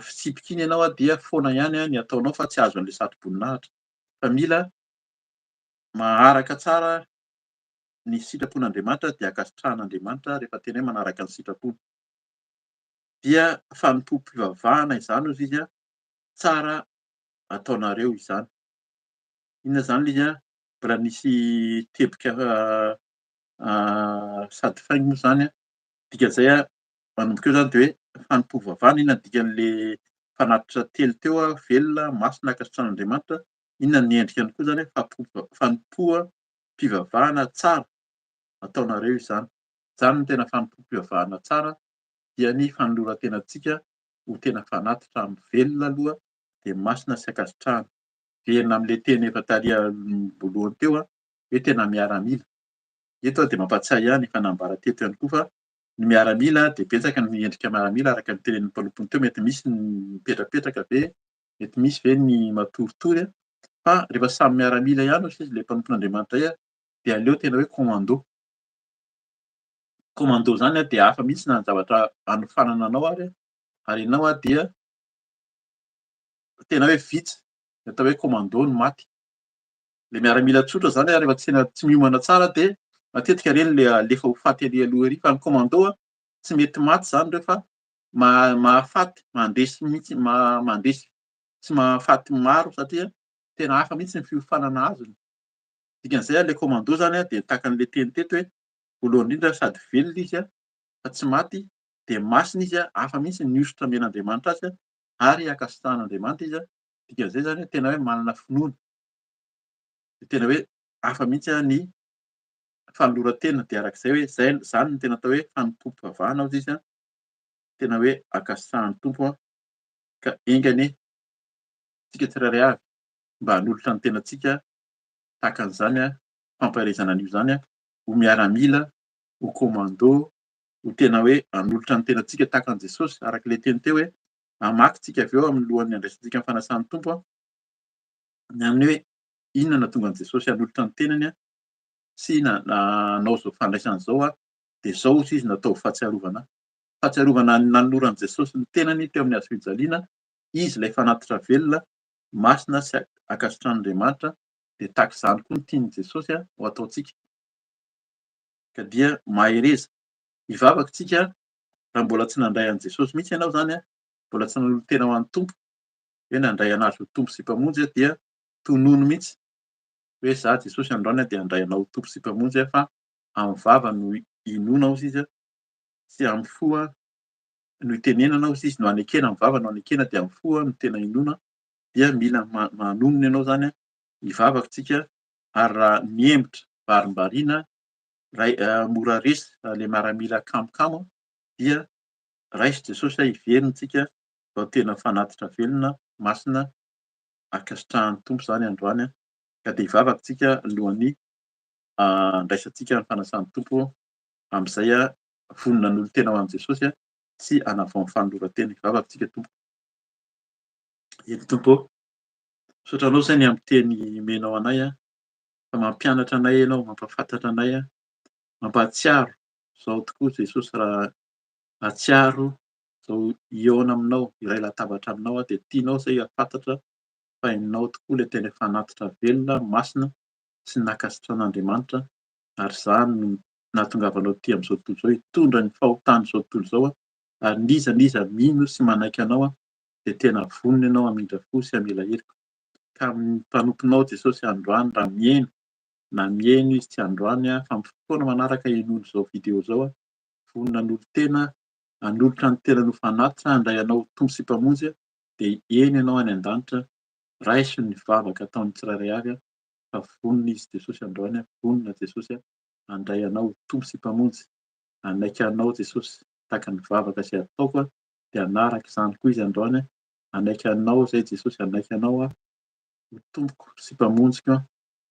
B: fitsipika iny ianao dia foana ihany ny ataonao fa tsy azo an'ilay satroboninahitra. Fa mila maharaka tsara ny sitrapon'Andriamanitra dia ankasitrahan'Andriamanitra rehefa tena hoe manaraka ny sitrapony. Dia fanompoam-pivavahana izany hozy izy tsara ataonareo izany. Inona zany ilay izy mbola nisy teboka sady faingo moa zany dikan'izay manomboka eo zany dia hoe fanompoam-pivavahana. Inona ny dikan'ilay fanatitra telo teo velona, masina, ankasitrahan'Andriamanitra. Inona ny endrikany koa zany fanompoam-pivavahana tsara ataonareo izany. Izany no tena fanompoam-pivavahana tsara dia ny fanoloran-tenantsika ho tena fanatitra amin'ny velona aloha dia masina sy ankasitrahana. Verina amin'ilay teny efa tarihan'ny voalohany teo hoe tena miaramila. Eto dia mampatsiahy ihany efa nambara teto ihany koa fa ny miaramila dia betsaka ny endrika miaramila araka ny tenenin'ny mpanompony teo. Mety misy ny mipetrapetraka ve, mety misy ve ny matoritory fa rehefa samy miaramila ihany izy ilay mpanompon'Andriamanitra izay dia aleo tena hoe commando. Commando zany dia hafa mihitsy na ny zavatra anofanana anao ary ianao dia tena hoe vitsy ny atao hoe commando no maty. Le miaramila tsotra zany rehefa tsy miomana tsara dia matetika ireny le alefa ho faty aloha ery, fa ny commando tsy mety maty zany ireo fa mahafaty, mandresy mihitsy, mandresy tsy mahafaty maro satria tena hafa mihitsy ny fiofanana azony. Dikan'izay le commando zany dia tahaka an'ilay teny teto hoe voalohany indrindra sady velona izy fa tsy maty, dia masina izy, hafa mihitsy ny hosotra amen'Andriamanitra azy ary akasitrahan'Andriamanitra izy. Dikan'izay zany tena hoe manana finoana, tena hoe hafa mihitsy ny fanoloran-tena. Dia arak'izay hoe zany no tena atao hoe fanompoam-pivavahana hozy izy, tena hoe akasitrahan'ny tompo ka engany tsika tsirairay avy mba hanolotra ny tenantsika tahaka an'izany famparizana an'io zany ho miaramila, ho commando, ho tena hoe hanolotra ny tenantsika tahaka an'i Jesosy arak'ilay teny teo hoe hamaky tsika avy eo amin'ny lohan'ny andraisantsika ny fanasan'ny tompo ny amin'ny hoe inona nahatonga an'i Jesosy hanolotra ny tenany sy nanao izao fandraisana izao dia izao hozy izy natao fahatsiarovana nanoloran'i Jesosy ny tenany teo amin'ny hazofijaliana. Izy ilay fanatitra velona, masina sy akasitran'Andriamanitra, dia tahaka izany koa ny tian'i Jesosy ho ataontsika. Ka dia mahereza hivavaka tsika raha mbola tsy nandray an'i Jesosy mihitsy ianao zany, mbola tsy nanolo tena ho an'ny tompo, hoe nandray anazy ho tompo sy mpamonjy dia tonono mihitsy hoe za Jesosy androany dia handray anao ho tompo sy mpamonjy fa amin'ny vava no hinoana hozy izy sy amin'ny fo no itenenana hozy izy, no any akena amin'ny vava no any akena dia amin'ny fo no tena hinoana. Dia mila manonona ianao zany hivavaka tsika ary raha miembotra varimbariana mora resy le miaramila kamokamo dia raisy Jesosy hiverintsika vao tena fanatitra velona, masina, akasitrahan'ny tompo zany androany. Ka dia hivavaka tsika alohan'ny andraisantsika ny fanasan'ny tompo amin'izay vonona hanolo tena ho an'i Jesosy sy hanavao ny fanoloran-tena. Hivavaka tsika tompo. Eny tompo, misaotra anao zay ny amin'ny teny menao anay fa mampianatra anay ianao, mampafantatra anay, mampahatsiaro izao tokoa Jesosy raha hatsiaro izao hiaona aminao, iray latabatra aminao dia tianao izay hafantatra fa hainao tokoa ilay tena fanatitra velona, masina sy nakasitran'Andriamanitra ary izany no nahatongavanao aty amin'izao tontolo izao, hitondra ny fahotana izao tontolo izao ary n'iza mino sy manaiky anao dia tena vonona ianao hamindra fo sy hamela heloka. Ka mpanomponao Jesosy androany raha mihaino na mihaino izy tsy androany fa amin'ny fotoana manaraka hinono izao video izao, vonona hanolo tena, hanolotra ny tena nofanatitra, handray anao tompo sy mpamonjy dia eny ianao any an-danitra, raiso ny vavaka ataon'ny tsirairay avy fa vonona izy Jesosy androany, vonona Jesosy handray anao tompo sy mpamonjy. Hanaiky anao Jesosy tahaka ny vavaka izay ataoko dia hanaraka izany koa izy androany, hanaiky anao izay Jesosy, hanaiky anao ho tompoko sy mpamonjiko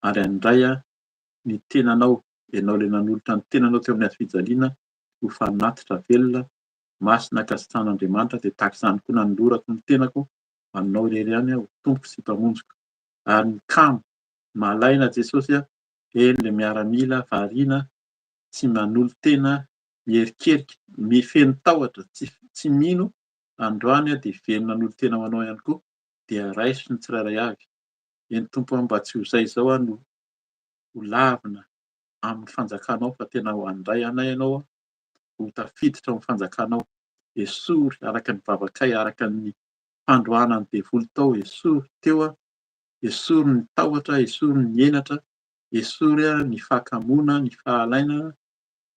B: ary handray ny tenanao, ianao ilay nanolotra ny tenanao teo amin'ny hazofijaliana ho fanatitra velona, masina akasitran'Andriamanitra dia tahaka izany koa nanolorako ny tenako anao irery ihany ho tompoko sy mpamonjiko. Ary ny kamo mahalaina Jesosy eny ilay miaramila variana tsy manolo tena, mierikerika, mifeno tahotra, tsy mino androany dia velona hanolo tena ho anao ihany koa dia raiso ny tsirairay avy. Eny tompo mba tsy ho izay izao no ho lavina amin'ny fanjakanao fa tena ho handray anay ianao ho tafiditra amin'ny fanjakanao. Esory araka ny vavakay, araka ny fandroànan'ny devoly tao, esory teo, esory ny tahotra, esory ny henatra, esory ny fahakamoana, ny fahalaina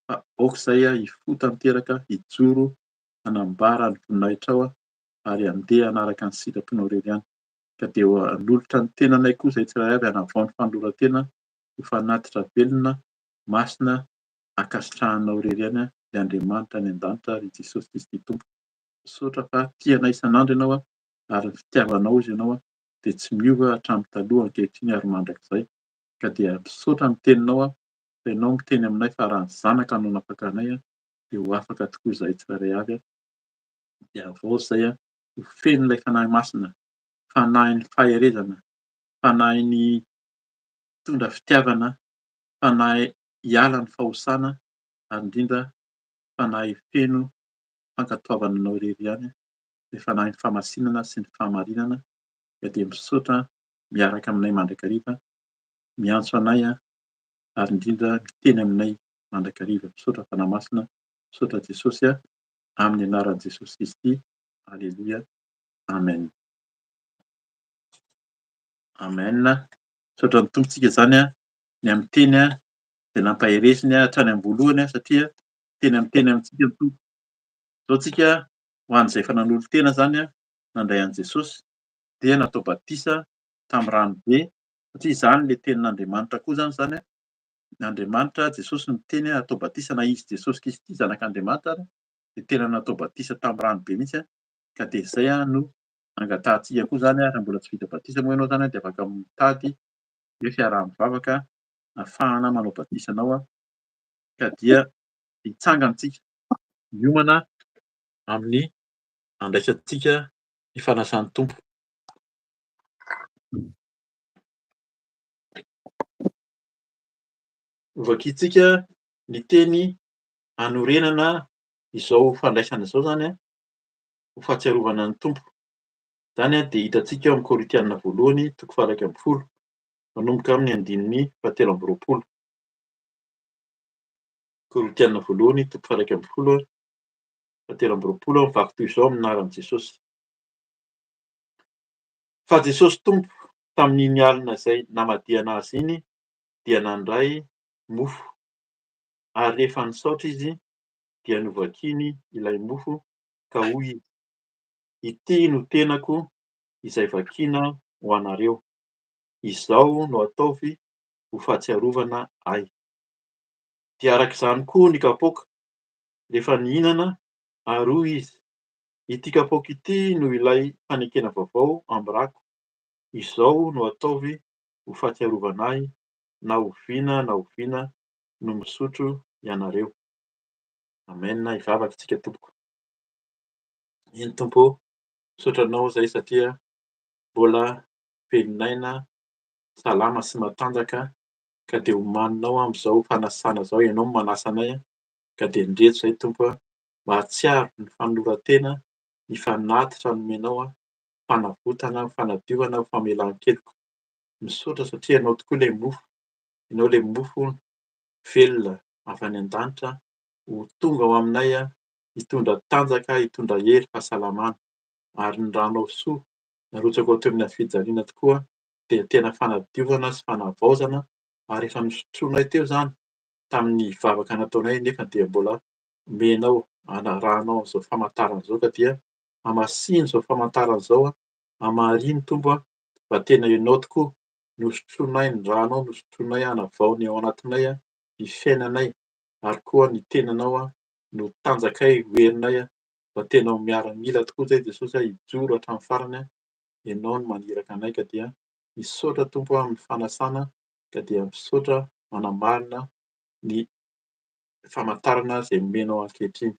B: fa aok'izay hifo tanteraka, hijoro hanambara ny voninahitra ary handeha hanaraka ny sitraponao irery ihany. Ka dia hanolotra ny tenanay koa izay tsirairay avy, hanavao ny fanoloran-tena ho fanatitra velona, masina, akasitrahanao irery ihany dia Andriamanitra any an-danitra ary Jesosy Kristy tompo. Misaotra fa tianay isan'andro ianao ary ny fitiavanao izy ianao dia tsy miova hatramin'ny taloha ankehitriny ary mandrakizay. ka dia misaotra ny teninao fa ianao miteny aminay fa raha ny zanaka no nanapaka anay dia ho afaka tokoa izahay tsirairay avy dia avao izay ho feno ilay fanahy masina, fanahin'ny faherezana, fanahin'ny mitondra fitiavana, fanahy hiala ny fahosana ary indrindra fanahy feno fankatoavana anao irery ihany, dia fanahin'ny famasinana sy ny fahamarinana. Ka dia misaotra miaraka aminay mandrakariva, miantso anay ary indrindra miteny aminay mandrakariva. Misaotra fanahy masina, misaotra Jesosy amin'ny anaran'i Jesosy Kristy. Aleloia, amen. Amen. Misaotra ny tompontsika izany ny amin'ny teny izay nampahereziny hatrany am-boalohany satria teny amintsika ny tompo. Zao tsika ho an'izay efa nanolo-tena zany nandray an'i Jesosy dia natao batisa tamin'ny ranobe satria izany le tenin'Andriamanitra koa zany n'Andriamanitra Jesosy no miteny atao batisa na izy Jesosy Kristy zanak'Andriamanitra ary dia tena natao batisa tamin'ny ranobe mihitsy ka dia izay no angatahantsika koa zany raha mbola tsy vita batisa moa ianao zany dia afaka mitady hoe fiaraha-mivavaka ahafahana manao batisa anao ka dia hitsangantsika miomana amin'ny andraisantsika ny fanasan'ny tompo. Vakitsika ny teny hanorenana izao fandraisana izao zany ho fahatsiarovana ny tompo. Zany dia hitantsika eo amin'ny Korinthiana voalohany toko 1 manomboka amin'ny andininy 17. Korinthiana voalohany toko 1 17 mivaky toy izao amin'ny anaran'i Jesosy. Fa Jesosy tompo tamin'iny alina izay namadiana azy iny dia nandray mofo ary rehefa nisaotra izy dia novakiny ilay mofo ka hoy izy, ity no tenako izay vakiana ho anareo, izao no ataovy ho fahatsiarovana ahy. Dia arak'izany koa ny kapoaka rehefa nihinana ary hoy izy, ity kapoaka ity no ilay fanekena vaovao amin'ny rako, izao no ataovy ho fahatsiarovana ahy, na oviana no misotro ianareo. Amen. Hivavaka isika tompoko. Eny Tompo, misaotra anao izay satria mbola velon'aina, salama sy matanjaka ka dia omaninao amin'izao fanasana izao, ianao no manasa anay ka dia ndreto izay Tompo mahatsiaro ny fanoloran-tena, ny fanatitra nomenao, fanavotana, fanadiovana, famelan-keloka. Misaotra satria ianao tokoa ilay mofo, ianao ilay mofo velona avy any an-danitra ho tonga ao aminay hitondra tanjaka, hitondra hery, fahasalamana ary ny ranao soa narotsaka ao teo amin'ny fijaliana tokoa dia tena fanadiovana sy fanavaozana ary efa nosotroinay teo zany tamin'ny vavaka nataonay nefa dia mbola omenao anarahanao an'izao famantarana izao ka dia hamasiny izao famantarana izao, hamariny Tompo mba tena ianao tokoa nosotroinay ny ranao, nosotroinay hanavaony ao anatinay ny fiainanay ary koa ny tenanao no tanjakay ho herinay mba tena ho miaramila tokoa izay Jesosy hijoro hatramin'ny farany, ianao no maniraka anay ka dia misaotra Tompo amin'ny fanasana ka dia misaotra manamarina ny famantarana izay omenao ankehitriny.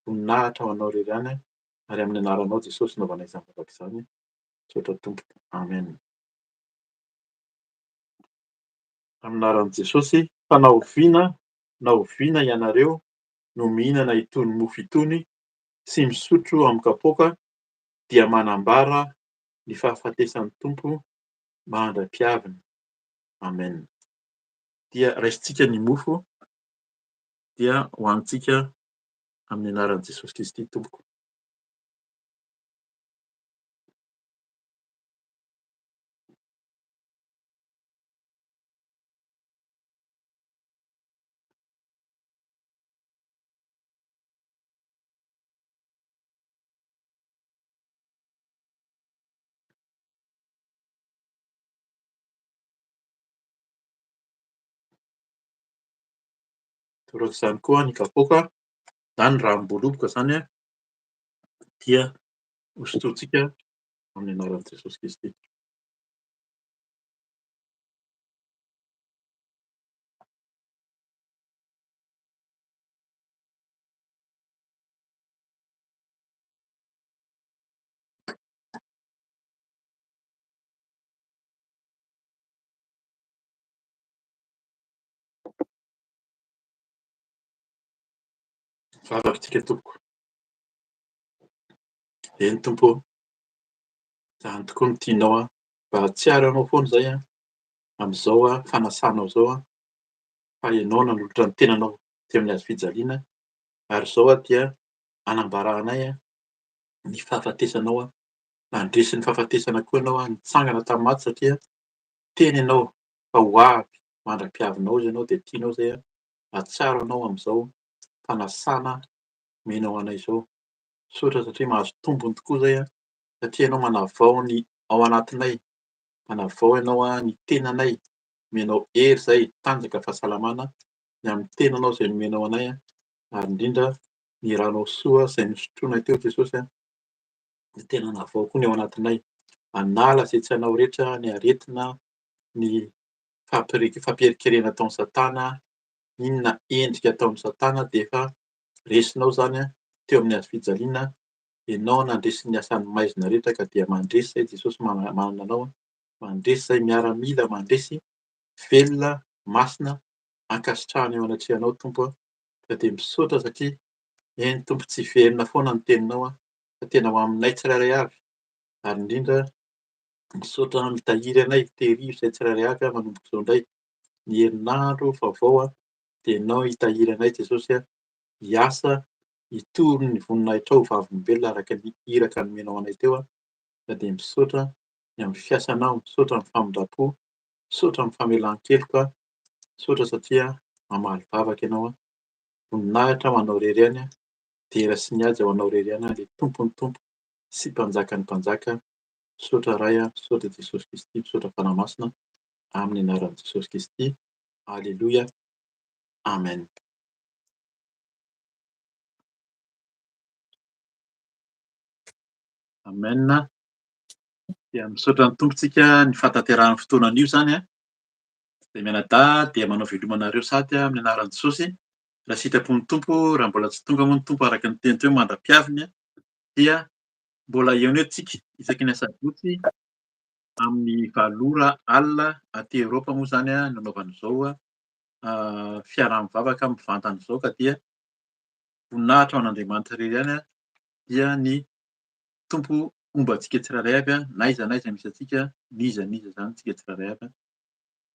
B: Voninahitra ho anao irery ihany ary amin'ny anaranao Jesosy naovanay izany vavaka izany. Misaotra Tompo. Amen. Amin'ny anaran'i Jesosy, fa na oviana ianareo no mihinana itony mofo itony sy misotro amin'ny kapoaka dia manambara ny fahafatesan'ny Tompo mandram-piaviny. Amen. Dia raisintsika ny mofo dia hohanintsika amin'ny anaran'i Jesosy Kristy Tompoko. Torak'izany koa ny kapoaka, zany ranom-boaloboka zany dia hosotrointsika amin'ny anaran'i Jesosy Kristy. Vavakantsika tompoko. Eny tompo, zany tokoa no tianao mba hatsiaro anao foana zay am'zao fanasanao zao fa ianao nanolotra ny tenanao teo amin'ny hazofijaliana ary zao dia anambaranay ny fahafatesanao nandresy ny fahafatesana koa ianao nitsangana tamy maty satria teny ianao fa ho avy mandra-piavinao izy ianao de tianao zay hatsiaro anao am'zao fanasana menao anay zao. Misaotra satria mahazo tombony tokoa zay satria ianao manavao ny ao anatinay, manavao ianao ny tenanay, menao hery zay, tanjaka fahasalamana ny am'tenanao zay nomenao anay ary indrindra ny ranao soa zay nosotroinay teo Jesosy de tena navao koa ny ao anatinay. Anala zay tsy anao rehetra, ny aretina, ny fampierikerena ataon'ny Satana, inona endrika ataon'ny Satana de efa resinao zany teo amin'ny hazofijaliana. Ianao nandresy ny asan'ny maizina rehetra ka dia mandresy zay Jesosy manana anao, mandresy zay miaramila, mandresy velona, masina, ankasitrahana eo anatrehanao Tompo ka de misaotra satria eny Tompo tsy verina foana ny teninao fa tena ho aminay tsirairay avy ary indrindra misaotra mitahiry anay, tehirivo izay tsirairay avy manomboka izao indray. Ny herinandro vaovao de ianao hitahiry anay Jesosy hiasa, hitory ny voninahitra ao vavolombelona araka ny iraka nomenao anay teo ka de misaotra ny am'fiasanao, misaotra ny famindrapo, misaotra ny famelan-keloka, misaotra satria mamaly vavaka ianao voninahitra ho anao irery ihany dera sy mihaja ho anao irery ihany le Tompony Tompo sy Mpanjakan'ny Mpanjaka. Misaotra Ray, misaotra Jesosy Kristy, misaotra fanahy masina amin'ny anaran'i Jesosy Kristy. Alleloia. Amen. Amen. Dia misaotra ny tompontsika ny fataterahany fotoanan'io zany de mianadahy dia manao velomanareo sady amin'ny anaran'i Jesosy. Raha sitrapon'ny Tompo, raha mbola tsy tonga moa ny Tompo araka ny teny teo mandra-piaviny dia mbola eo tsika isaky ny asabotsy amin'ny valora alina aty Eropa moa zany nanaovan'izao fiaraha-mivavaka mivantan'izao ka dia voninahitra ho an'Andriamanitra irery ihany dia ny Tompo omba antsika tsirairay avy n'aiza n'aiza misy antsika, n'iza n'iza zany tsika tsirairay avy.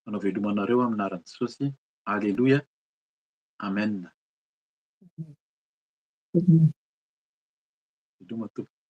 B: Manao velomanareo amin'ny anaran'i Jesosy. Alleloia. Amen. Veloma Tompo.